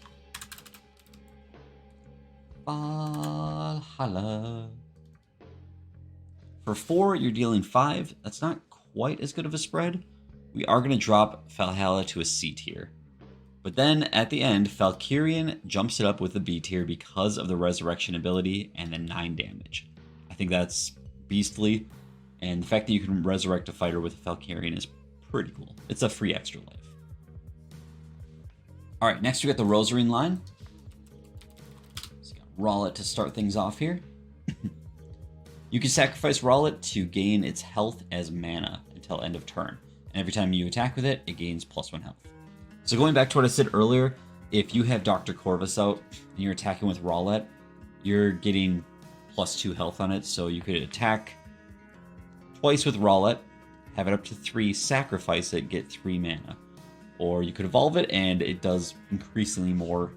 A: Valhalla. For 4, you're dealing 5. That's not quite as good of a spread. We are going to drop Valhalla to a C tier. But then at the end, Valkyrian jumps it up with the B tier because of the resurrection ability and the 9 damage. I think that's beastly, and the fact that you can resurrect a fighter with a Valkyrian is pretty cool. It's a free extra life. Alright, next we got the Rosarine line. So got Rowlet to start things off here. You can sacrifice Rowlet to gain its health as mana until end of turn. And every time you attack with it, it gains +1 health. So going back to what I said earlier, if you have Dr. Corvus out and you're attacking with Rowlet, you're getting +2 health on it. So you could attack twice with Rowlet, have it up to 3, sacrifice it, get 3 mana. Or you could evolve it and it does increasingly more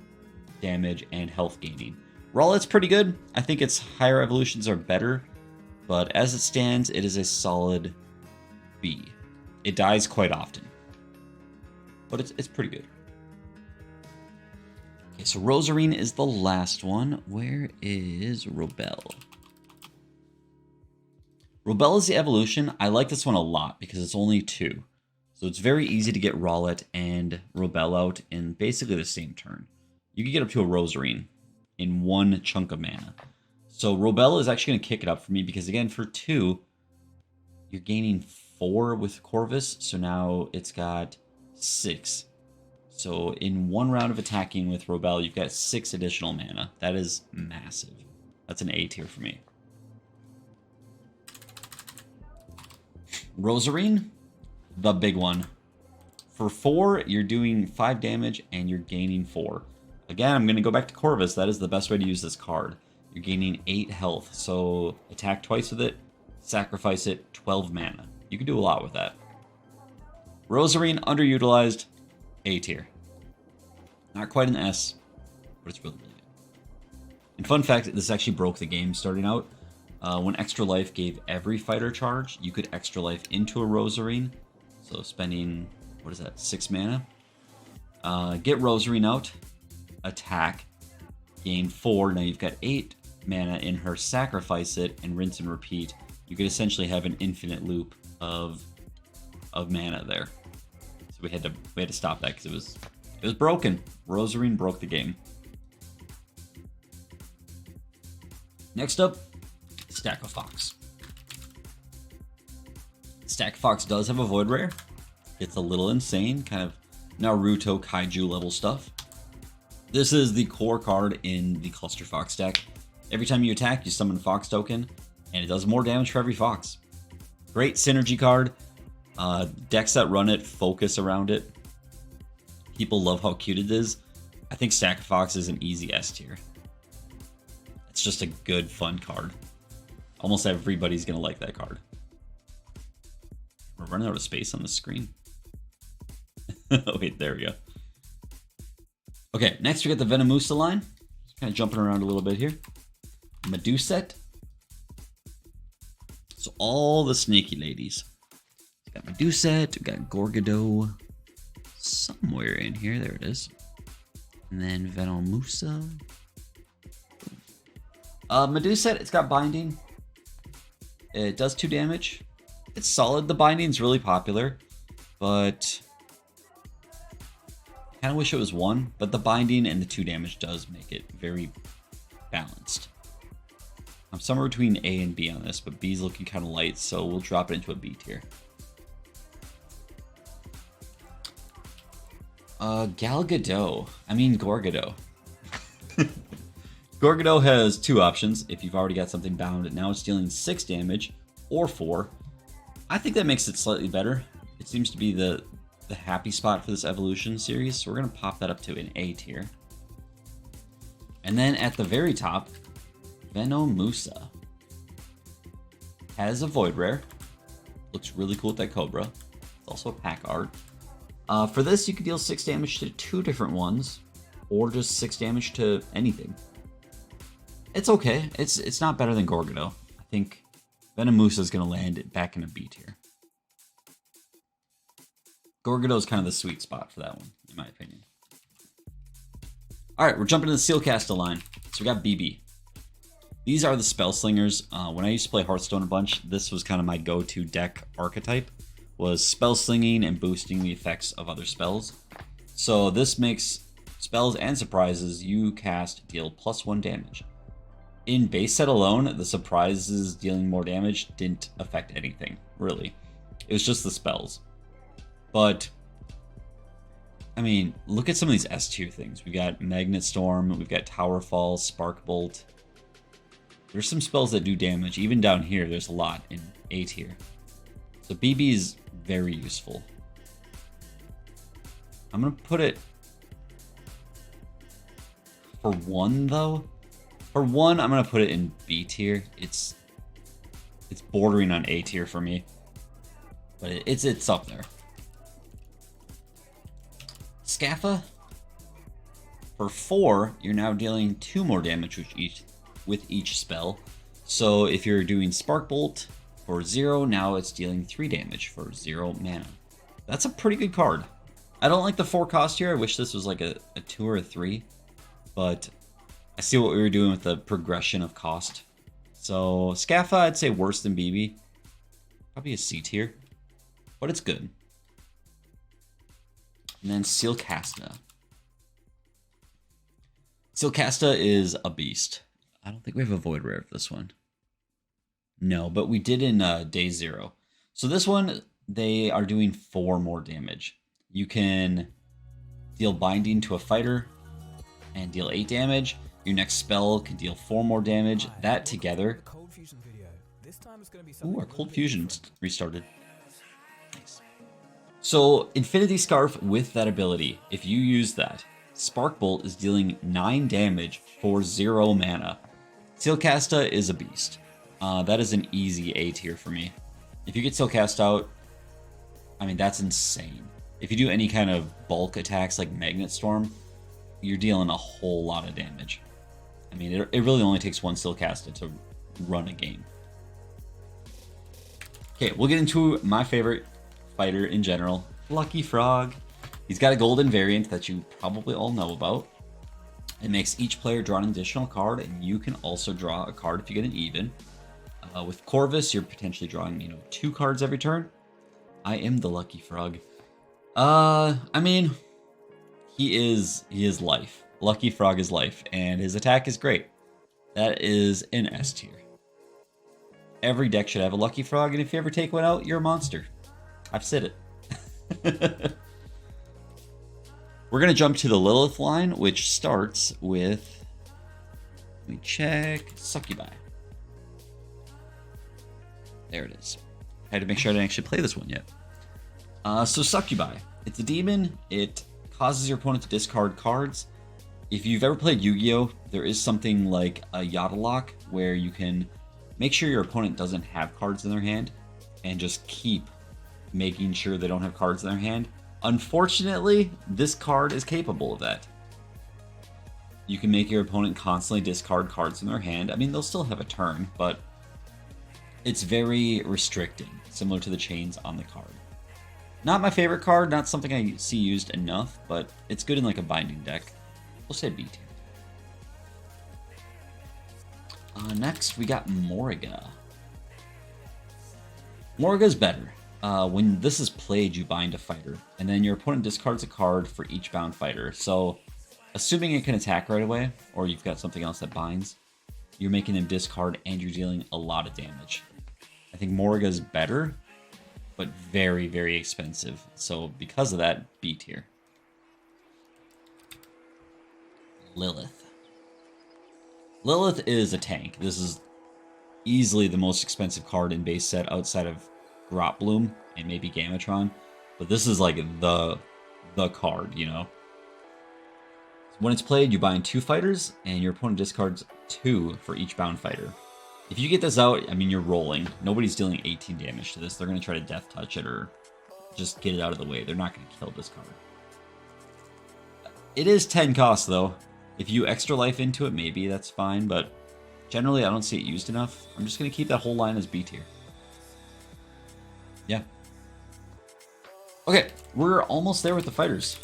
A: damage and health gaining. Rowlet's pretty good. I think its higher evolutions are better, but as it stands, it is a solid B. It dies quite often, but it's pretty good. Okay, so Rosarine is the last one. Where is Robel? Robel is the evolution. I like this one a lot because it's only 2. So it's very easy to get Rowlet and Robel out in basically the same turn. You can get up to a Rosarine in 1 chunk of mana. So Robel is actually going to kick it up for me because, again, for 2, you're gaining 4 with Corvus. So now it's got 6. So in 1 round of attacking with Robel, you've got 6 additional mana. That is massive. That's an A tier for me. Rosarine, the big one. For 4, you're doing 5 damage and you're gaining 4. Again, I'm going to go back to Corvus. That is the best way to use this card. You're gaining 8 health, so attack twice with it, sacrifice it, 12 mana. You can do a lot with that. Rosarine, underutilized, A tier. Not quite an S, but it's really, really good. And fun fact, this actually broke the game starting out. When Extra Life gave every fighter charge, you could Extra Life into a Rosarine. So spending, what is that, 6 mana? Get Rosarine out, attack, gain 4. Now you've got 8 mana in her, sacrifice it, and rinse and repeat. You could essentially have an infinite loop of mana there. So we had to stop that because it was broken. Rosarine broke the game. Next up, Stack of Fox. Stack of Fox does have a Void Rare. It's a little insane, kind of Naruto Kaiju level stuff. This is the core card in the Cluster Fox deck. Every time you attack, you summon Fox token, and it does more damage for every Fox. Great synergy card. Decks that run it focus around it. People love how cute it is. I think Stack of Fox is an easy S tier. It's just a good, fun card. Almost everybody's going to like that card. We're running out of space on the screen. Oh, wait, there we go. Okay, next we got the Venomusa line. Just kind of jumping around a little bit here. Meduset. So all the sneaky ladies. We got Meduset, we got Gorgodo somewhere in here. There it is. And then Venomusa. Meduset, it's got binding. It does 2 damage. It's solid. The binding's really popular, but kind of wish it was 1, but the binding and the 2 damage does make it very balanced. I'm somewhere between A and B on this, but B's looking kind of light, so we'll drop it into a B tier. Gorgodo. Gorgodo has 2 options if you've already got something bound. Now it's dealing 6 damage or 4. I think that makes it slightly better. It seems to be the happy spot for this evolution series, so we're going to pop that up to an A tier. And then at the very top, Venomusa has a Void Rare. Looks really cool with that Cobra. It's also a pack art. For this, you can deal 6 damage to 2 different ones, or just 6 damage to anything. It's okay. It's not better than Gorgodo. I think Venomusa is going to land it back in a B tier. Gorgodo is kind of the sweet spot for that one, in my opinion. All right, we're jumping to the Sealcaster line. So we got BB. These are the Spell Slingers. When I used to play Hearthstone a bunch, this was kind of my go-to deck archetype, was spell slinging and boosting the effects of other spells. So this makes spells and surprises you cast deal +1 damage. In base set alone, the surprises dealing more damage didn't affect anything, really. It was just the spells. But, I mean, look at some of these S tier things. We got Magnet Storm, we've got Tower Fall, Spark Bolt. There's some spells that do damage. Even down here, there's a lot in A tier. So BB is very useful. I'm going to put it for 1, though. For 1, I'm going to put it in B tier. It's bordering on A tier for me. But it's up there. Scaffa. For 4, you're now dealing 2 more damage with each spell. So if you're doing Spark Bolt for 0, now it's dealing 3 damage for 0 mana. That's a pretty good card. I don't like the 4 cost here. I wish this was like a 2 or a 3. But I see what we were doing with the progression of cost. So Scaffa, I'd say worse than BB. Probably a C tier. But it's good. And then Sealcasta. Sealcasta is a beast. I don't think we have a Void Rare for this one. No, but we did in day 0. So this one, they are doing 4 more damage. You can deal Binding to a fighter and deal 8 damage. Your next spell can deal 4 more damage. That together... Ooh, our Cold Fusion's restarted. Nice. So, Infinity Scarf with that ability, if you use that, Spark Bolt is dealing 9 damage for 0 mana. Sealcasta is a beast. That is an easy A tier for me. If you get Sealcast out, I mean, that's insane. If you do any kind of bulk attacks like Magnet Storm, you're dealing a whole lot of damage. I mean, it really only takes 1 Sealcasta to run a game. Okay, we'll get into my favorite fighter in general, Lucky Frog. He's got a golden variant that you probably all know about. It makes each player draw an additional card, and you can also draw a card if you get an even. With Corvus, you're potentially drawing, 2 cards every turn. I am the Lucky Frog. I mean, he is life. Lucky Frog is life, and his attack is great. That is an S tier. Every deck should have a Lucky Frog, and if you ever take one out, you're a monster. I've said it. We're going to jump to the Lilith line, which starts with, let me check, Succubi. There it is. I had to make sure I didn't actually play this one yet. So Succubi, it's a demon. It causes your opponent to discard cards. If you've ever played Yu-Gi-Oh, there is something like a Yada Lock where you can make sure your opponent doesn't have cards in their hand and just keep making sure they don't have cards in their hand. Unfortunately, this card is capable of that. You can make your opponent constantly discard cards in their hand. I mean, they'll still have a turn, but it's very restricting, similar to the chains on the card. Not my favorite card, not something I see used enough, but it's good in like a binding deck. We'll say B tier. Next, we got Morriga. Morriga's better. When this is played, you bind a fighter, and then your opponent discards a card for each bound fighter. So, assuming it can attack right away, or you've got something else that binds, you're making them discard and you're dealing a lot of damage. I think Morriga's better, but very, very expensive. So, because of that, B tier. Lilith. Lilith is a tank. This is easily the most expensive card in base set outside of Grot Bloom and maybe Gamatron, but this is like the card, When it's played, you bind 2 fighters, and your opponent discards 2 for each bound fighter. If you get this out, I mean, you're rolling. Nobody's dealing 18 damage to this. They're going to try to death touch it or just get it out of the way. They're not going to kill this card. It is 10 cost, though. If you extra life into it, maybe that's fine, but generally I don't see it used enough. I'm just going to keep that whole line as B tier. Yeah. Okay, we're almost there with the fighters.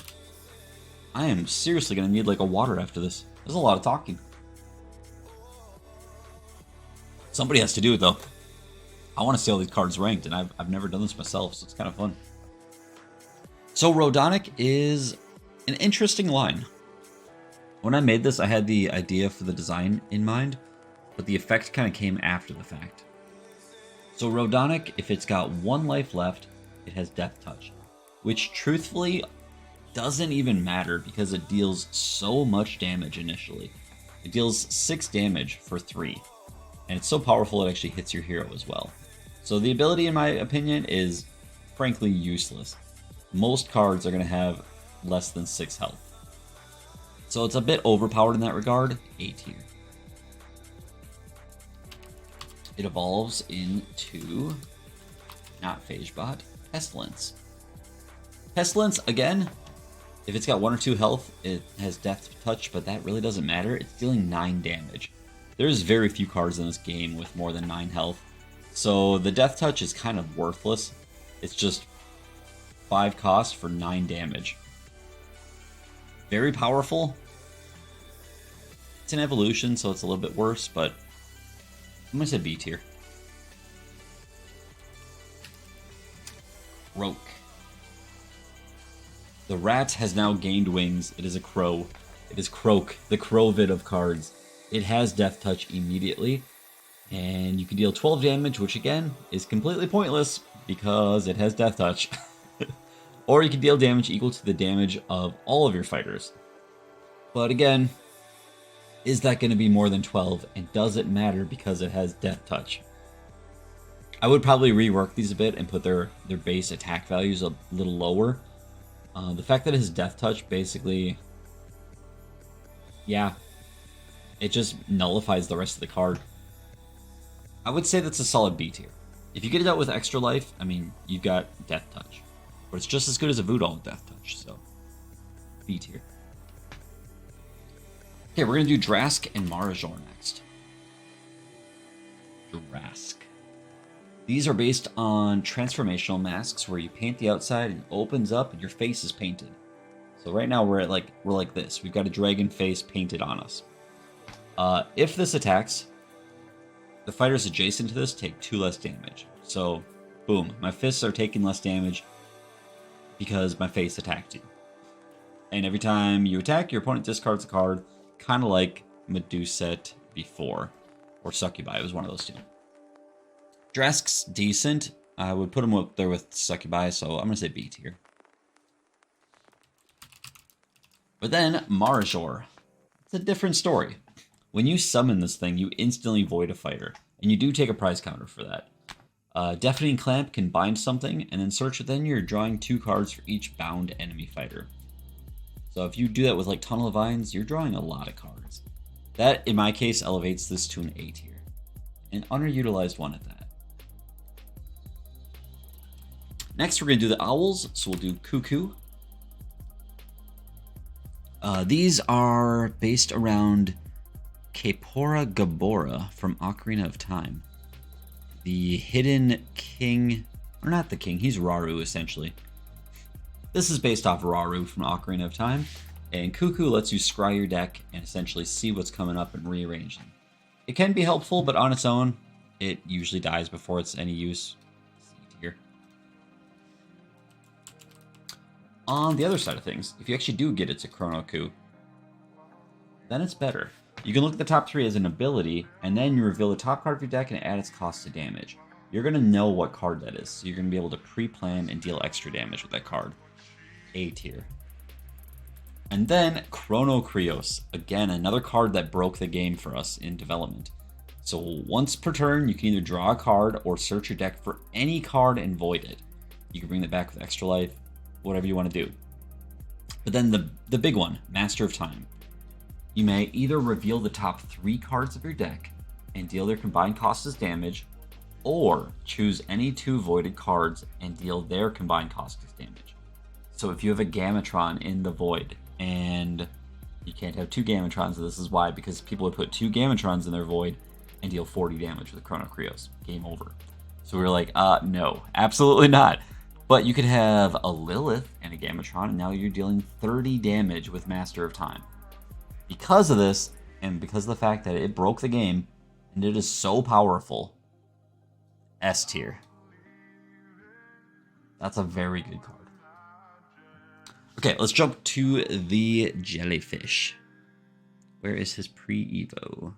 A: I am seriously going to need like a water after this. There's a lot of talking. Somebody has to do it, though. I want to see all these cards ranked, and I've never done this myself, so it's kind of fun. So Rodonic is an interesting line. When I made this, I had the idea for the design in mind, but the effect kind of came after the fact. So Rodonic, if it's got 1 life left, it has Death Touch, which truthfully doesn't even matter because it deals so much damage initially. It deals 6 damage for 3, and it's so powerful it actually hits your hero as well. So the ability, in my opinion, is frankly useless. Most cards are going to have less than 6 health. So it's a bit overpowered in that regard, A tier. It evolves into, not Phagebot, Pestilence. Pestilence, again, if it's got 1 or 2 health, it has Death Touch, but that really doesn't matter. It's dealing 9 damage. There's very few cards in this game with more than 9 health. So the Death Touch is kind of worthless. It's just 5 cost for 9 damage. Very powerful. It's an evolution, so it's a little bit worse, but I'm going to say B tier. Roke. The rat has now gained wings. It is a crow. It is Croak, the Crovid of cards. It has Death Touch immediately, and you can deal 12 damage, which again is completely pointless because it has Death Touch. Or you can deal damage equal to the damage of all of your fighters. But again, is that going to be more than 12, and does it matter because it has Death Touch? I would probably rework these a bit and put their base attack values a little lower. The fact that it has Death Touch basically, yeah, it just nullifies the rest of the card. I would say that's a solid B tier. If you get it out with extra life, I mean, you've got Death Touch. But it's just as good as a Voodoo with Death Touch, so B tier. Okay, we're going to do Drask and Marajor next. Drask. These are based on transformational masks where you paint the outside and it opens up and your face is painted. So right now we're like this. We've got a dragon face painted on us. If this attacks, the fighters adjacent to this take 2 less damage. So, boom, my fists are taking less damage because my face attacked you. And every time you attack, your opponent discards a card, kind of like Meduset before, or Succubi was one of those two. Drask's decent. I would put him up there with Succubi, so I'm going to say B tier. But then, Marajor. It's a different story. When you summon this thing, you instantly void a fighter, and you do take a prize counter for that. Deafening Clamp can bind something, and then search within, you're drawing 2 cards for each bound enemy fighter. So if you do that with like Tunnel of Vines, you're drawing a lot of cards. That, in my case, elevates this to an A tier. An underutilized one at that. Next, we're going to do the Owls, so we'll do Cuckoo. These are based around Kapora Gabora from Ocarina of Time. The hidden king, or not the king, he's Rauru essentially. This is based off Rauru from Ocarina of Time, and Cuckoo lets you scry your deck and essentially see what's coming up and rearrange them. It can be helpful, but on its own, it usually dies before it's any use. Here. On the other side of things, if you actually do get it to Chrono Coup, then it's better. You can look at the top 3 as an ability, and then you reveal the top card of your deck and add its cost to damage. You're going to know what card that is, so you're going to be able to pre-plan and deal extra damage with that card. A tier. And then Chrono Krios. Again, another card that broke the game for us in development. So once per turn, you can either draw a card or search your deck for any card and void it. You can bring that back with extra life, whatever you want to do. But then the big one, Master of Time. You may either reveal the top 3 cards of your deck and deal their combined cost as damage, or choose any 2 voided cards and deal their combined cost as damage. So if you have a Gamatron in the void, and you can't have 2 Gamatrons, and this is why, because people would put 2 Gamatrons in their void and deal 40 damage with Chrono Krios. Game over. So we were like, no, absolutely not. But you could have a Lilith and a Gamatron, and now you're dealing 30 damage with Master of Time. Because of this, and because of the fact that it broke the game, And it is so powerful. S tier. That's a very good card. Okay, let's jump to the jellyfish. Where is his pre-evo?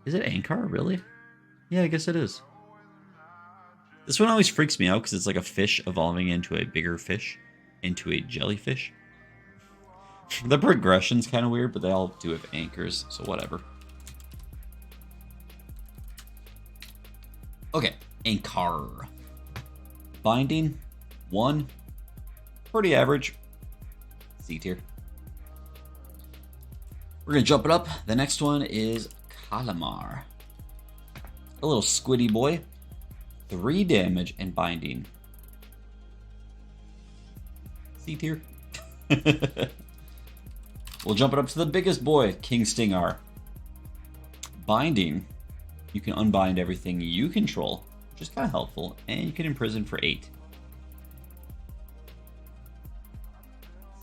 A: Is it Ankar, really? Yeah, I guess it is. This one always freaks me out because it's like a fish evolving into a bigger fish, into a jellyfish. The progression's kind of weird, but they all do have anchors, so whatever. Okay, Ankar. Binding, 1. Pretty average. C tier. We're going to jump it up. The next one is Calamar. A little squiddy boy. 3 damage and binding. C tier. We'll jump it up to the biggest boy, King Stingar. Binding. You can unbind everything you control, which is kind of helpful, and you can imprison for 8.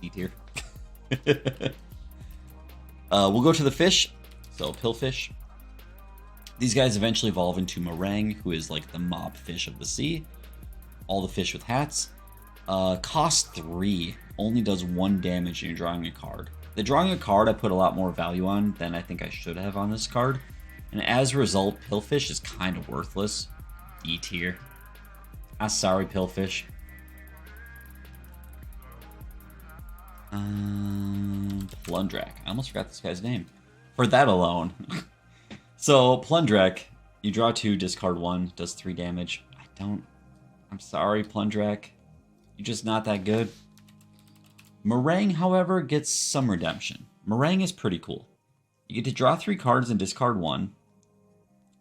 A: C tier. We'll go to the fish. So, Pillfish. These guys eventually evolve into Meringue, who is like the mob fish of the sea. All the fish with hats. Cost 3. Only does 1 damage and you're drawing a card. The drawing a card I put a lot more value on than I think I should have on this card. And as a result, Pillfish is kind of worthless. E tier. Ah, sorry, Pillfish. Plundrak. I almost forgot this guy's name. For that alone. So, Plundrak, you draw 2, discard 1, does 3 damage. I'm sorry, Plundrak. You're just not that good. Meringue, however, gets some redemption. Meringue is pretty cool. You get to draw 3 cards and discard 1.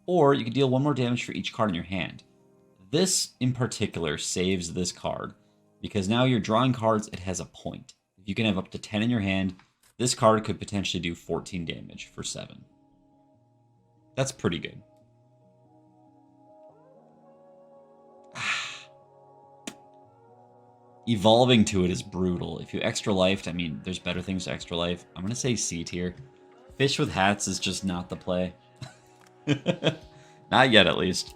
A: Or you can deal 1 more damage for each card in your hand. This, in particular, saves this card. Because now you're drawing cards, it has a point. If you can have up to 10 in your hand, this card could potentially do 14 damage for 7. That's pretty good. Evolving to it is brutal. If you extra lifed, I mean, there's better things to extra life. I'm going to say C tier. Fish with hats is just not the play. Not yet, at least.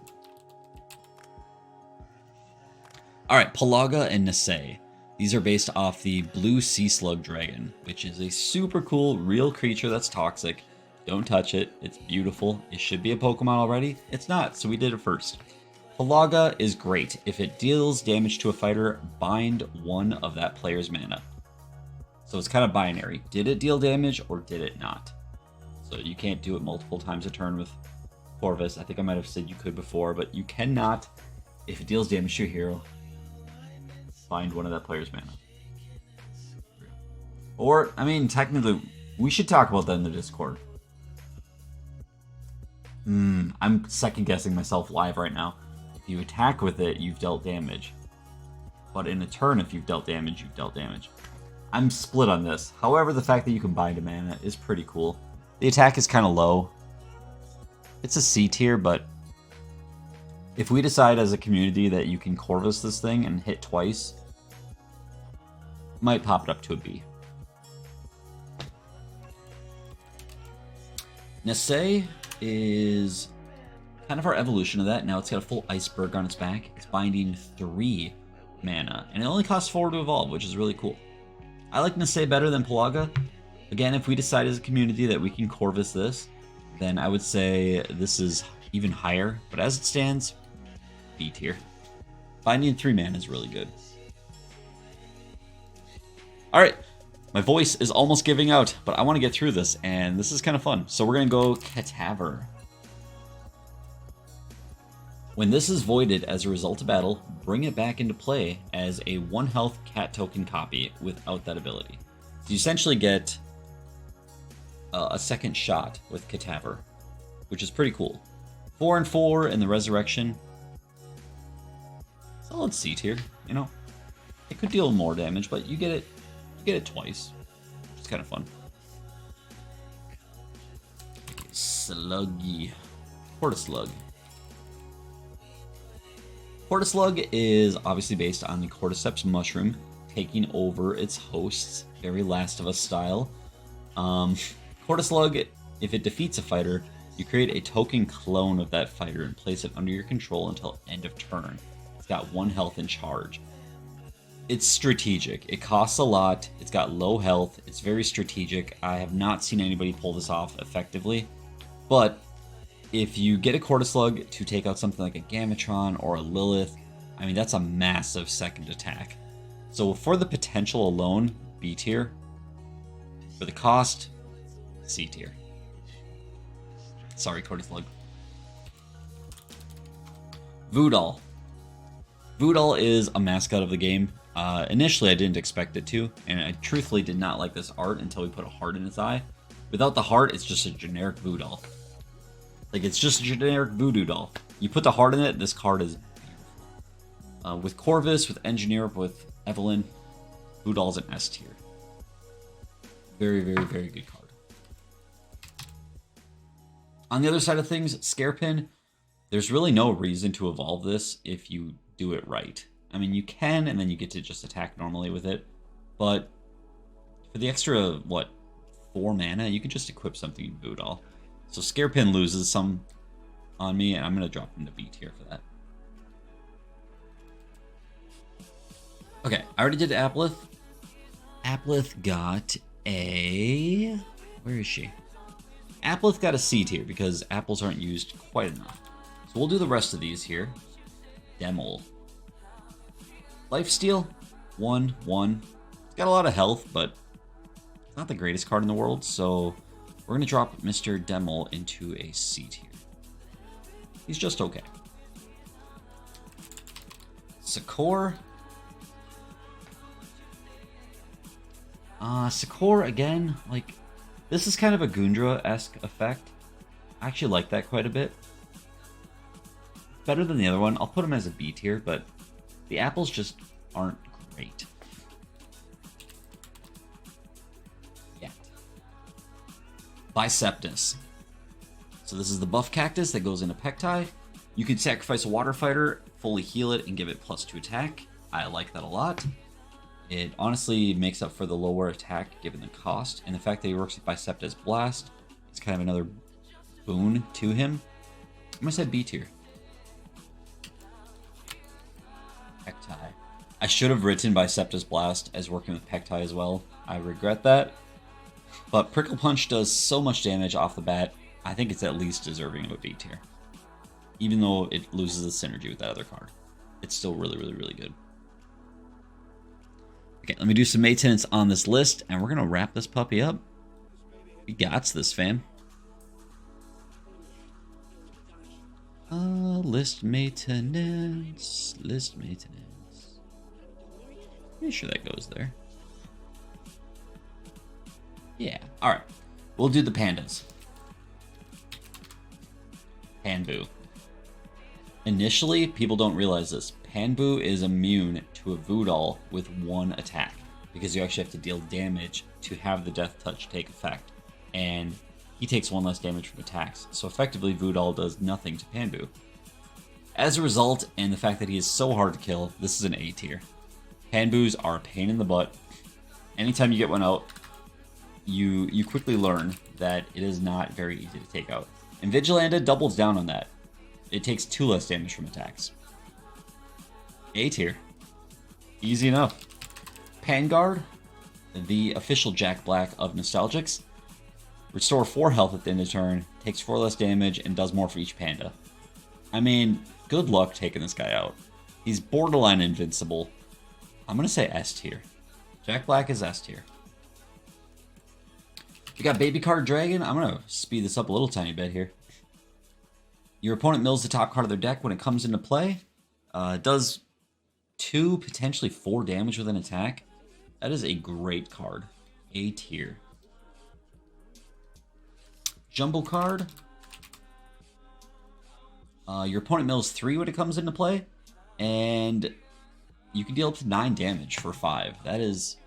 A: Alright, Pelaga and Nisei. These are based off the blue sea slug dragon, which is a super cool real creature that's toxic. Don't touch it. It's beautiful. It should be a Pokemon already. It's not, so we did it first. Pelaga is great. If it deals damage to a fighter, bind 1 of that player's mana. So it's kind of binary. Did it deal damage or did it not? So you can't do it multiple times a turn with Corvus. I think I might have said you could before, but you cannot, if it deals damage to your hero, bind 1 of that player's mana. Or, I mean, technically, we should talk about that in the Discord. I'm second guessing myself live right now. If you attack with it, you've dealt damage. But in a turn, if you've dealt damage, you've dealt damage. I'm split on this. However, the fact that you can bind a mana is pretty cool. The attack is kind of low. It's a C tier, but if we decide as a community that you can Corvus this thing and hit twice, might pop it up to a B. Nisei is kind of our evolution of that. Now it's got a full iceberg on its back. It's binding 3 mana, and it only costs 4 to evolve, which is really cool. I like Nisei better than Pelaga. Again, if we decide as a community that we can Corvus this, then I would say this is even higher, but as it stands, B tier. Binding 3 mana is really good. Alright, my voice is almost giving out, but I want to get through this, and this is kind of fun. So we're going to go Cadaver. When this is voided as a result of battle, bring it back into play as a 1 health cat token copy without that ability. So you essentially get a second shot with Cadaver, which is pretty cool. 4 and 4 in the Resurrection. Solid C tier, you know. It could deal more damage, but you get it twice. It's kind of fun. Sluggy. Portaslug. Portaslug is obviously based on the Cordyceps mushroom taking over its hosts, very Last of Us style. Portaslug If it defeats a fighter, you create a token clone of that fighter and place it under your control until end of turn. It's got 1 health in charge. It's strategic. It costs a lot. It's got low health. It's very strategic. I have not seen anybody pull this off effectively. But if you get a Cortislug to take out something like a Gamatron or a Lilith, I mean, that's a massive second attack. So for the potential alone, B tier. For the cost, C tier. Sorry, Cortislug. Voodal. Voodal is a mascot of the game. Initially, I didn't expect it to, and I truthfully did not like this art until we put a heart in its eye. Without the heart, it's just a generic Voodal. Like, it's just a generic voodoo doll. You put the heart in it, this card is beautiful. With Corvus, with Engineer, with Evelyn, Voodal's an S tier. Very, very, very good card. On the other side of things, Scarepin, there's really no reason to evolve this if you do it right. I mean, you can, and then you get to just attack normally with it. But for the extra, what, 4 mana, you can just equip something in Voodal. So Scarepin loses some on me, and I'm going to drop him to B tier for that. Okay, I already did Aplith. Aplith got a... Where is she? Aplith got a C tier because apples aren't used quite enough. So we'll do the rest of these here. Demol. Lifesteal, 1/1. It's got a lot of health, but it's not the greatest card in the world, so we're going to drop Mr. Demol into a C tier. He's just okay. Sakor. Sakor, again, like, this is kind of a Gundra-esque effect. I actually like that quite a bit. Better than the other one. I'll put him as a B tier, but the apples just aren't great. Yet. Biceptus. So this is the buff cactus that goes into Pektai. You can sacrifice a water fighter, fully heal it, and give it +2 attack. I like that a lot. It honestly makes up for the lower attack given the cost, and the fact that he works with Biceptus Blast is kind of another boon to him. I'm gonna say B tier. Pektai. I should have written Biceptus Blast as working with Pektai as well. I regret that. But Prickle Punch does so much damage off the bat, I think it's at least deserving of a B tier. Even though it loses the synergy with that other card. It's still really, really, really good. Okay, let me do some maintenance on this list, and we're going to wrap this puppy up. We gots this, fam. List maintenance. List maintenance. Pretty sure that goes there. Yeah, alright. We'll do the pandas. Panbu. Initially, people don't realize this. Panbu is immune to a Voodal with 1 attack, because you actually have to deal damage to have the Death Touch take effect. And he takes 1 less damage from attacks, so effectively Voodal does nothing to Panbu. As a result, and the fact that he is so hard to kill, this is an A tier. Panbus are a pain in the butt. Anytime you get one out, you quickly learn that it is not very easy to take out. And Vigilanda doubles down on that. It takes 2 less damage from attacks. A tier. Easy enough. Panguard, the official Jack Black of Nostalgix. Restore 4 health at the end of turn, takes 4 less damage, and does more for each panda. I mean, good luck taking this guy out. He's borderline invincible. I'm going to say S tier. Jack Black is S tier. We got Baby Card Dragon. I'm going to speed this up a little tiny bit here. Your opponent mills the top card of their deck when it comes into play. Does 2, potentially 4 damage with an attack. That is a great card. A tier. Jumbo card. Your opponent mills 3 when it comes into play. And you can deal up to 9 damage for 5. That is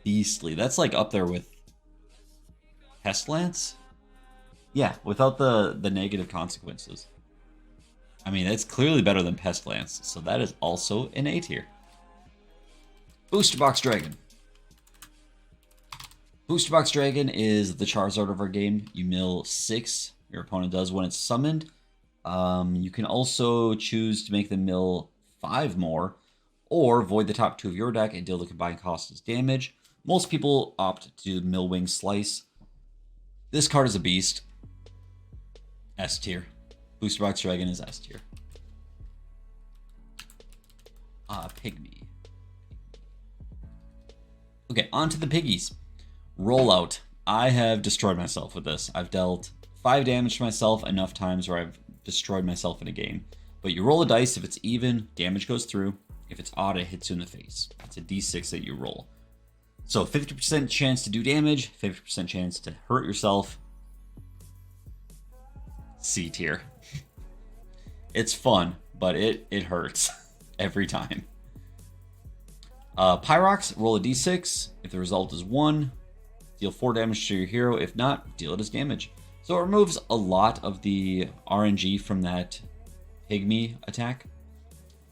A: beastly. That's like up there with Pestilence? Yeah, without the negative consequences. I mean, that's clearly better than Pestilence, so that is also an A tier. Booster Box Dragon. Booster Box Dragon is the Charizard of our game. You mill 6, your opponent does when it's summoned. You can also choose to make them mill 5 more, or void the top 2 of your deck and deal the combined cost as damage. Most people opt to mill Wing Slice. This card is a beast. S tier. Booster Box Dragon is S tier. Pygmy. Okay, on to the piggies. Rollout. I have destroyed myself with this. I've dealt 5 damage to myself enough times where I've destroyed myself in a game. But you roll a dice. If it's even, damage goes through. If it's odd, it hits you in the face. It's a d6 that you roll. So 50% chance to do damage, 50% chance to hurt yourself. C tier. It's fun, but it hurts every time. Pyrox, roll a d6. If the result is 1, deal 4 damage to your hero. If not, deal it as damage. So it removes a lot of the RNG from that Pygmy attack,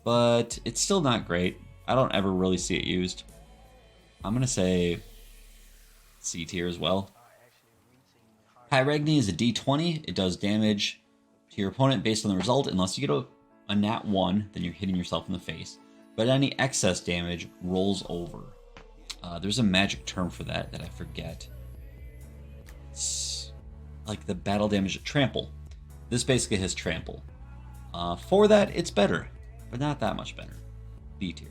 A: but it's still not great. I don't ever really see it used. I'm going to say C tier as well. Pyregny is a d20. It does damage to your opponent based on the result. Unless you get a nat 1, then you're hitting yourself in the face. But any excess damage rolls over. There's a magic term for that I forget. It's like the battle damage at trample. This basically has trample. For that, it's better, but not that much better. B tier.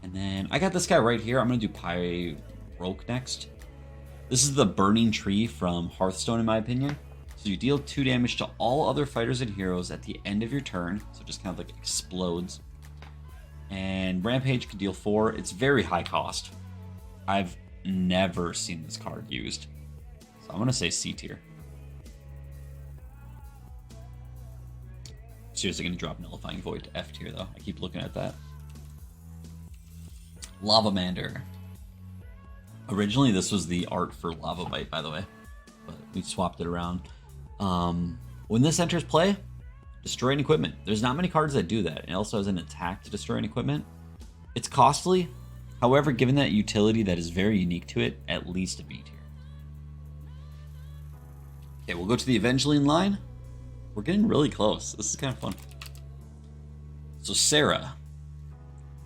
A: And then I got this guy right here. I'm going to do Pyroke next. This is the burning tree from Hearthstone, in my opinion. So you deal 2 damage to all other fighters and heroes at the end of your turn. So it just kind of like explodes. And Rampage can deal 4. It's very high cost. I've never seen this card used. So I'm going to say C tier. Seriously going to drop Nullifying Void to F tier though. I keep looking at that. Lavamander. Originally this was the art for Lava Bite, by the way. But we swapped it around. When this enters play, destroy an equipment. There's not many cards that do that. It also has an attack to destroy an equipment. It's costly. However, given that utility that is very unique to it, at least a B tier. Okay, we'll go to the Evangeline line. We're getting really close. This is kind of fun. So Sarah,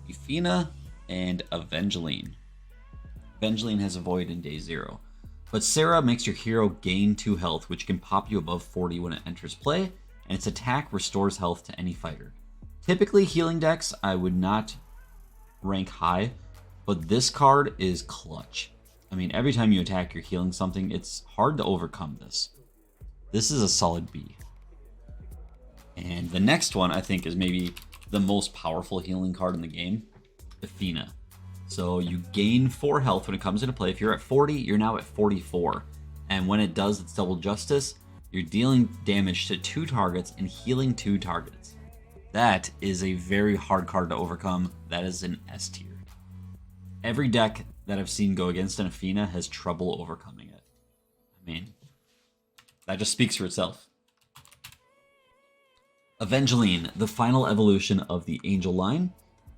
A: Euphina, and Evangeline. Evangeline has a void in day 0. But Sarah makes your hero gain 2 health, which can pop you above 40 when it enters play, and its attack restores health to any fighter. Typically, healing decks I would not rank high, but this card is clutch. I mean, every time you attack, you're healing something. It's hard to overcome this. This is a solid B. And the next one, I think, is maybe the most powerful healing card in the game, Athena. So you gain 4 health when it comes into play. If you're at 40, you're now at 44. And when it does its double justice, you're dealing damage to 2 targets and healing 2 targets. That is a very hard card to overcome. That is an S tier. Every deck that I've seen go against an Athena has trouble overcoming it. I mean, that just speaks for itself. Evangeline, the final evolution of the Angel line.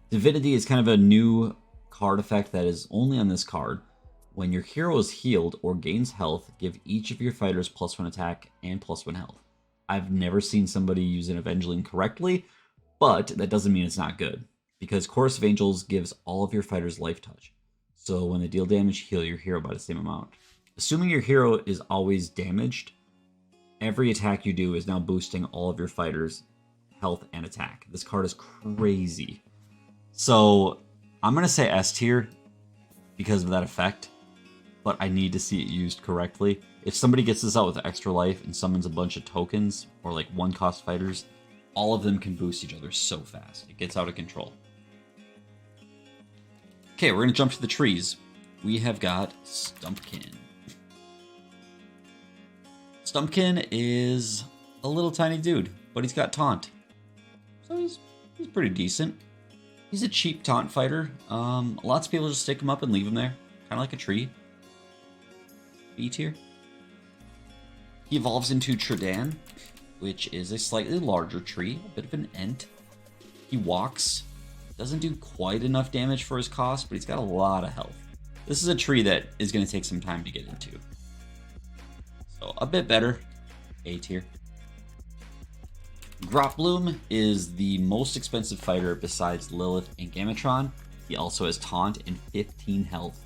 A: Divinity is kind of a new card effect that is only on this card. When your hero is healed or gains health, give each of your fighters +1 attack and +1 health. I've never seen somebody use an Evangeline correctly, but that doesn't mean it's not good, because Chorus of Angels gives all of your fighters life touch. So when they deal damage, heal your hero by the same amount. Assuming your hero is always damaged, every attack you do is now boosting all of your fighters' health and attack. This card is crazy. So I'm going to say S tier because of that effect, but I need to see it used correctly. If somebody gets this out with extra life and summons a bunch of tokens or like 1-cost fighters, all of them can boost each other so fast. It gets out of control. Okay, we're going to jump to the trees. We have got Stumpkin. Stumpkin is a little tiny dude, but he's got taunt. So he's pretty decent. He's a cheap taunt fighter. Lots of people just stick him up and leave him there. Kind of like a tree. B tier. He evolves into Tredan, which is a slightly larger tree, a bit of an ent. He walks. Doesn't do quite enough damage for his cost, but he's got a lot of health. This is a tree that is going to take some time to get into. So a bit better, A tier. Groploom is the most expensive fighter besides Lilith and Gamatron. He also has Taunt and 15 health.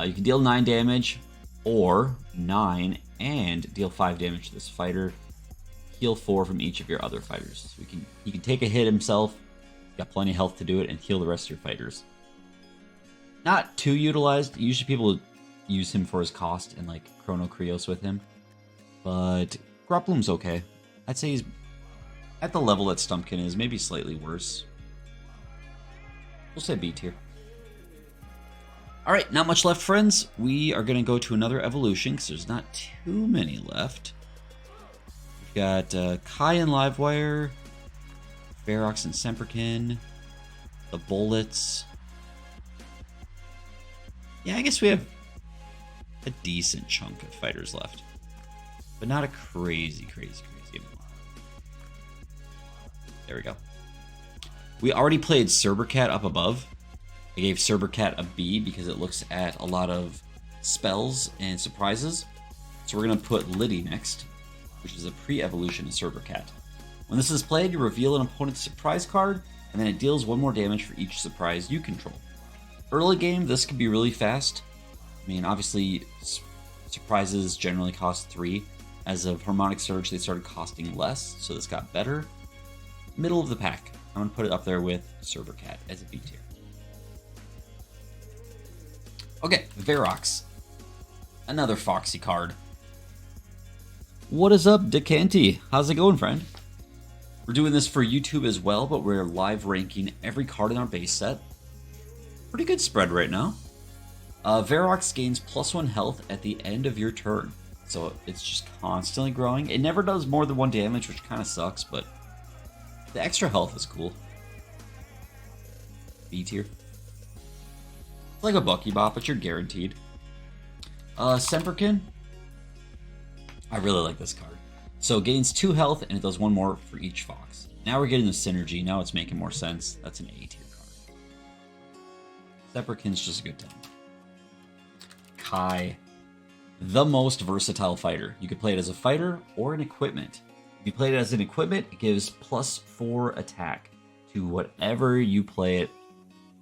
A: You can deal 9 damage or 9 and deal 5 damage to this fighter. Heal 4 from each of your other fighters. So he can take a hit himself, got plenty of health to do it, and heal the rest of your fighters. Not too utilized. Usually people use him for his cost and like Chrono Krios with him. But Groploom's okay. I'd say he's at the level that Stumpkin is, maybe slightly worse. We'll say B tier. Alright, not much left, friends. We are going to go to another evolution because there's not too many left. We've got Kai and Livewire, Ferox and Semperkin, the Bullets. Yeah, I guess we have a decent chunk of fighters left. But not a crazy amount. There we go. We already played Cerbercat up above. I gave Cerbercat a B because it looks at a lot of spells and surprises. So we're going to put Liddy next, which is a pre-evolution of Cerbercat. When this is played, you reveal an opponent's surprise card, and then it deals 1 more damage for each surprise you control. Early game, this can be really fast. I mean, obviously, surprises generally cost 3. As of Harmonic Surge, they started costing less, so this got better. Middle of the pack. I'm going to put it up there with Cerbercat as a B tier. Okay, Ferox. Another Foxy card. What is up, Decanty? How's it going, friend? We're doing this for YouTube as well, but we're live ranking every card in our base set. Pretty good spread right now. Ferox gains +1 health at the end of your turn. So it's just constantly growing. It never does more than 1 damage, which kind of sucks, but the extra health is cool. B tier. It's like a Buckybot, but you're guaranteed. Semperkin. I really like this card. So it gains 2 health, and it does 1 more for each Fox. Now we're getting the synergy. Now it's making more sense. That's an A tier card. Semperkin's just a good time. Kai. The most versatile fighter. You could play it as a fighter or an equipment. If you play it as an equipment, it gives +4 attack to whatever you play it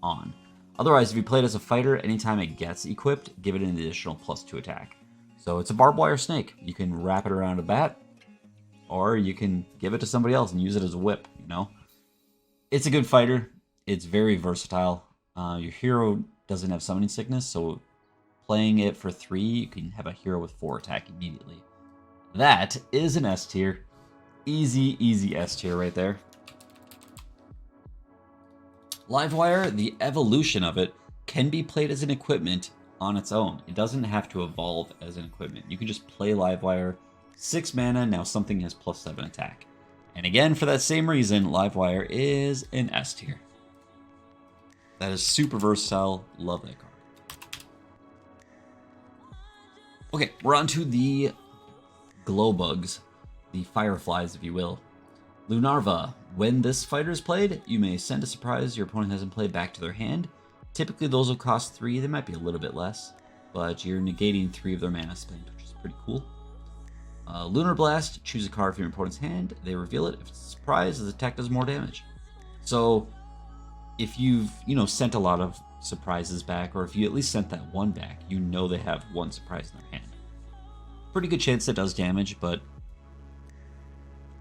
A: on. Otherwise, if you play it as a fighter, anytime it gets equipped, give it an additional +2 attack. So it's a barbed wire snake. You can wrap it around a bat, or you can give it to somebody else and use it as a whip, you know? It's a good fighter. It's very versatile. Your hero doesn't have summoning sickness, so playing it for 3, you can have a hero with 4 attack immediately. That is an S tier. Easy S tier right there. Livewire, the evolution of it, can be played as an equipment on its own. It doesn't have to evolve as an equipment. You can just play Livewire, 6 mana, now something has +7 attack. And again, for that same reason, Livewire is an S tier. That is super versatile. Love that card. Okay, we're on to the glow bugs, the fireflies, if you will. Lunarva. When this fighter is played, you may send a surprise your opponent hasn't played back to their hand. Typically, those will cost 3. They might be a little bit less, but you're negating 3 of their mana spend, which is pretty cool. Lunar Blast. Choose a card from your opponent's hand. They reveal it. If it's a surprise, the attack does more damage. So, if you've sent a lot of surprises back, or if you at least sent that one back, you know they have 1 surprise in their hand. Pretty good chance it does damage, but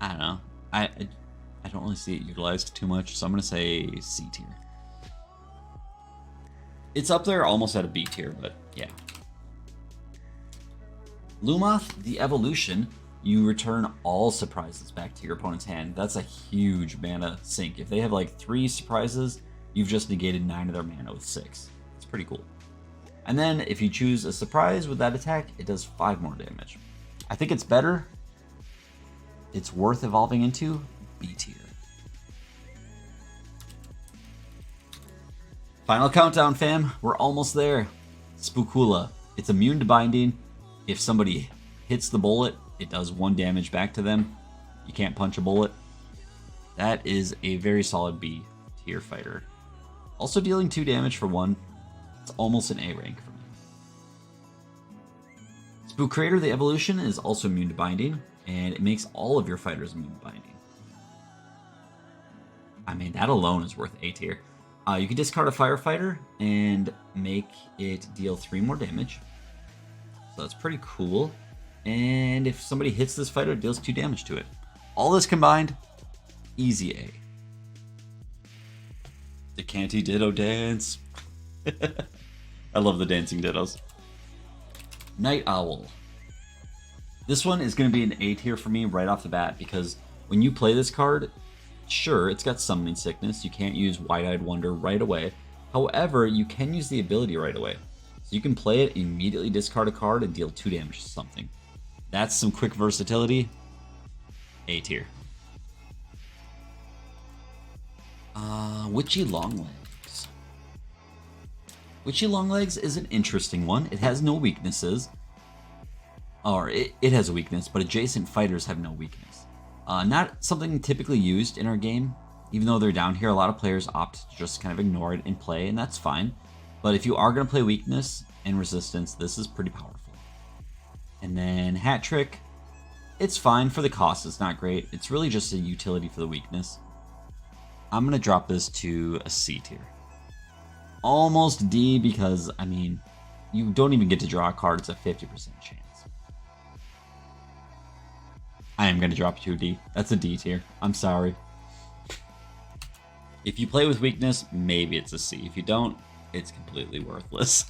A: I don't know. I don't really see it utilized too much, so I'm going to say C tier. It's up there almost at a B tier, but yeah. Lumoth, the evolution, you return all surprises back to your opponent's hand. That's a huge mana sink. If they have like 3 surprises, you've just negated 9 of their mana with 6. It's pretty cool. And then if you choose a surprise with that attack, it does 5 more damage. I think it's better. It's worth evolving into B tier. Final countdown, fam. We're almost there. Spookula. It's immune to binding. If somebody hits the bullet, it does 1 damage back to them. You can't punch a bullet. That is a very solid B tier fighter. Also dealing 2 damage for 1. It's almost an A rank for me.
B: Spook Creator, the evolution, is also immune to binding, and it makes all of your fighters immune to binding. I mean, that alone is worth A tier. You can discard a firefighter and make it deal 3 more damage. So that's pretty cool. And if somebody hits this fighter, it deals 2 damage to it. All this combined, easy A.
A: The Canty Ditto dance. I love the dancing dittos.
B: Night Owl. This one is going to be an A tier for me right off the bat because when you play this card, sure, it's got Summoning Sickness. You can't use Wide-Eyed Wonder right away. However, you can use the ability right away. So you can play it, immediately discard a card, and deal 2 damage to something. That's some quick versatility. A tier. Witchy Longlegs. Witchy Longlegs is an interesting one. It has no weaknesses. Or it has a weakness, but adjacent fighters have no weakness. Not something typically used in our game. Even though they're down here, a lot of players opt to just kind of ignore it and play, and that's fine. But if you are going to play weakness and resistance, this is pretty powerful. And then Hat Trick, it's fine for the cost, it's not great. It's really just a utility for the weakness. I'm going to drop this to a C tier. Almost D because, I mean, you don't even get to draw a card, it's a 50% chance. I am going to drop it to a D. That's a D tier. I'm sorry. If you play with weakness, maybe it's a C. If you don't, it's completely worthless.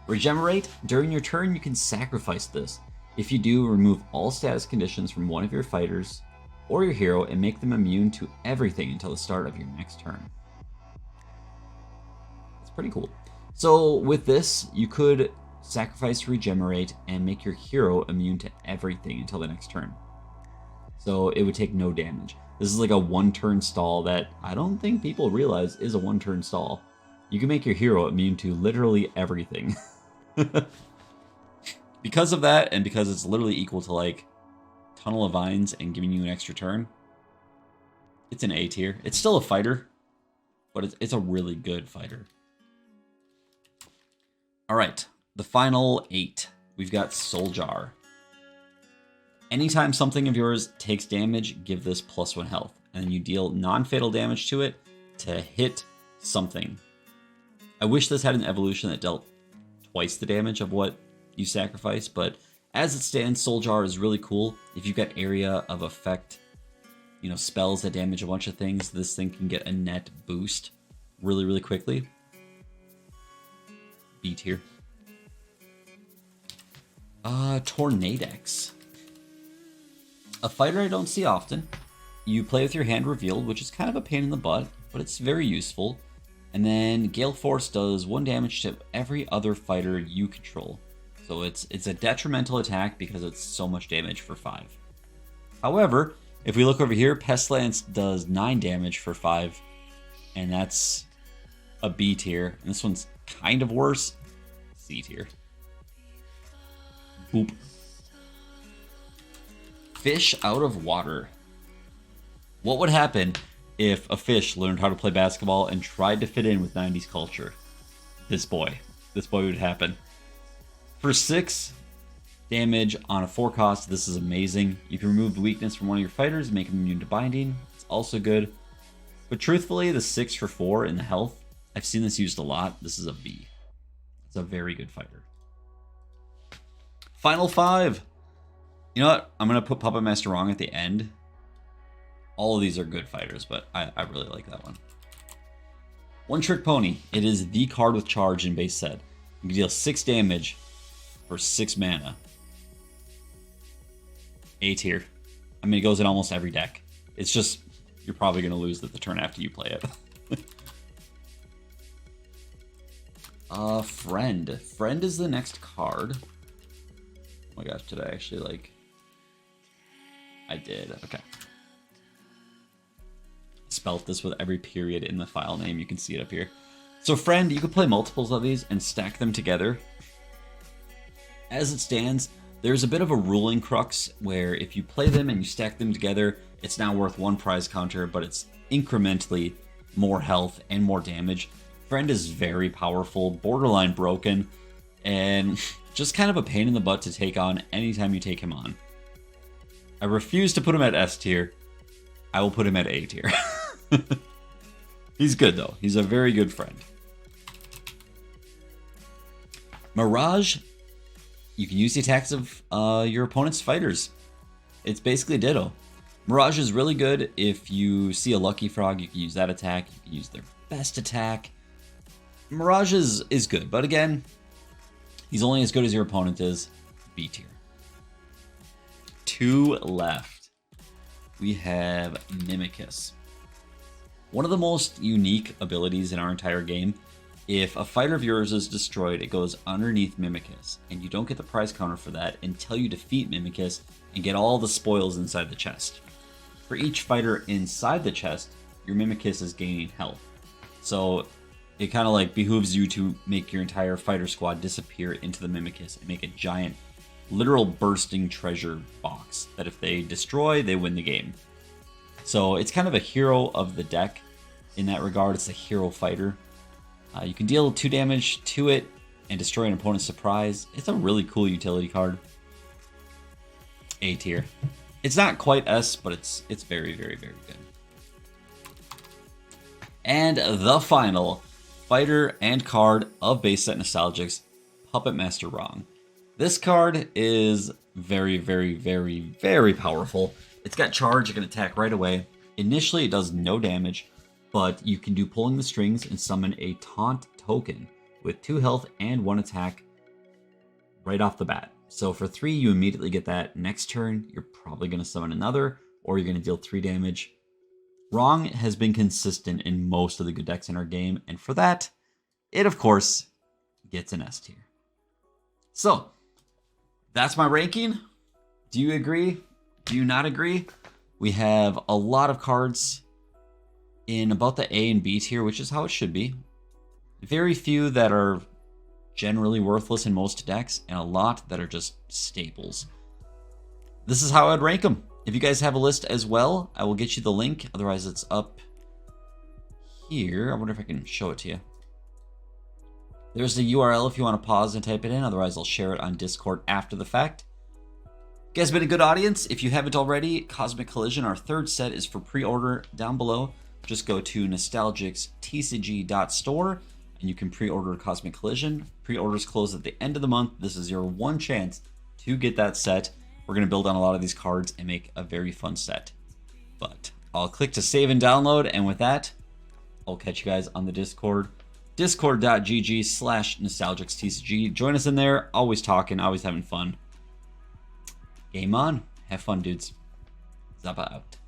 B: Regenerate. During your turn, you can sacrifice this. If you do, remove all status conditions from one of your fighters or your hero and make them immune to everything until the start of your next turn. It's pretty cool. So with this, you could sacrifice Regenerate and make your hero immune to everything until the next turn. So it would take no damage. This is like a 1-turn stall that I don't think people realize is a 1-turn stall. You can make your hero immune to literally everything.
A: Because of that, and because it's literally equal to like Tunnel of Vines and giving you an extra turn, it's an A tier. It's still a fighter, but it's a really good fighter. All right, the final 8. We've got Soul Jar. Anytime something of yours takes damage, give this +1 health. And then you deal non-fatal damage to it to hit something. I wish this had an evolution that dealt twice the damage of what you sacrifice, but as it stands, Soul Jar is really cool. If you've got area of effect, you know, spells that damage a bunch of things, this thing can get a net boost really, really quickly. B tier. Tornadex. A fighter I don't see often. You play with your hand revealed, which is kind of a pain in the butt, but it's very useful. And then Gale Force does 1 damage to every other fighter you control. So it's a detrimental attack because it's so much damage for 5. However, if we look over here, Pestilence does 9 damage for 5, and that's a B tier. And this one's kind of worse. C tier. Boop. Fish out of water. What would happen if a fish learned how to play basketball and tried to fit in with 90s culture? This boy would happen. For 6 damage on a 4 cost, this is amazing. You can remove the weakness from one of your fighters and make them immune to binding. It's also good. But truthfully, the 6 for 4 in the health, I've seen this used a lot. This is a B. It's a very good fighter. Final 5. You know what? I'm going to put Puppet Master Wrong at the end. All of these are good fighters, but I really like that one. One Trick Pony. It is the card with charge in base set. You can deal 6 damage for 6 mana. A tier. I mean, it goes in almost every deck. It's just, you're probably going to lose it the turn after you play it. Friend. Friend is the next card. Oh my gosh, did I actually like... I did, okay. Spelt this with every period in the file name. You can see it up here. So Friend, you could play multiples of these and stack them together. As it stands, there's a bit of a ruling crux where if you play them and you stack them together, it's now worth 1 prize counter, but it's incrementally more health and more damage. Friend is very powerful, borderline broken, and just kind of a pain in the butt to take on anytime you take him on. I refuse to put him at S tier. I will put him at A tier. He's good though. He's a very good friend. Mirage, you can use the attacks of your opponent's fighters. It's basically Ditto. Mirage is really good if you see a Lucky Frog, you can use that attack, you can use their best attack. Mirage is good, but again, he's only as good as your opponent is. B tier. 2 left. We have Mimicus. One of the most unique abilities in our entire game. If a fighter of yours is destroyed, it goes underneath Mimicus, and you don't get the prize counter for that until you defeat Mimicus and get all the spoils inside the chest. For each fighter inside the chest, your Mimicus is gaining health. So it kind of like behooves you to make your entire fighter squad disappear into the Mimicus and make a giant, literal bursting treasure box that if they destroy, they win the game. So it's kind of a hero of the deck in that regard. It's a hero fighter. You can deal 2 damage to it and destroy an opponent's surprise. It's a really cool utility card. A tier. It's not quite S, but it's very, very, very good. And the final fighter and card of base set Nostalgix, Puppet Master Wrong. This card is very, very, very, very powerful. It's got charge, it can attack right away. Initially, it does no damage, but you can do Pulling the Strings and summon a Taunt token with 2 health and 1 attack right off the bat. So for 3, you immediately get that. Next turn, you're probably going to summon another, or you're going to deal 3 damage. Wrong has been consistent in most of the good decks in our game, and for that, it of course gets an S tier. So, that's my ranking. Do you agree? Do you not agree? We have a lot of cards in about the A and B tier, which is how it should be. Very few that are generally worthless in most decks, and a lot that are just staples. This is how I'd rank them. If you guys have a list as well, I will get you the link. Otherwise, it's up here. I wonder if I can show it to you. There's the URL if you want to pause and type it in. Otherwise, I'll share it on Discord after the fact. You guys have been a good audience. If you haven't already, Cosmic Collision, our 3rd set, is for pre-order down below. Just go to nostalgixtcg.store and you can pre-order Cosmic Collision. Pre-orders close at the end of the month. This is your one chance to get that set. We're going to build on a lot of these cards and make a very fun set. But I'll click to save and download, and with that, I'll catch you guys on the Discord. Discord.gg/nostalgixtcg. Join us in there. Always talking, always having fun. Game on. Have fun, dudes. Zappa out.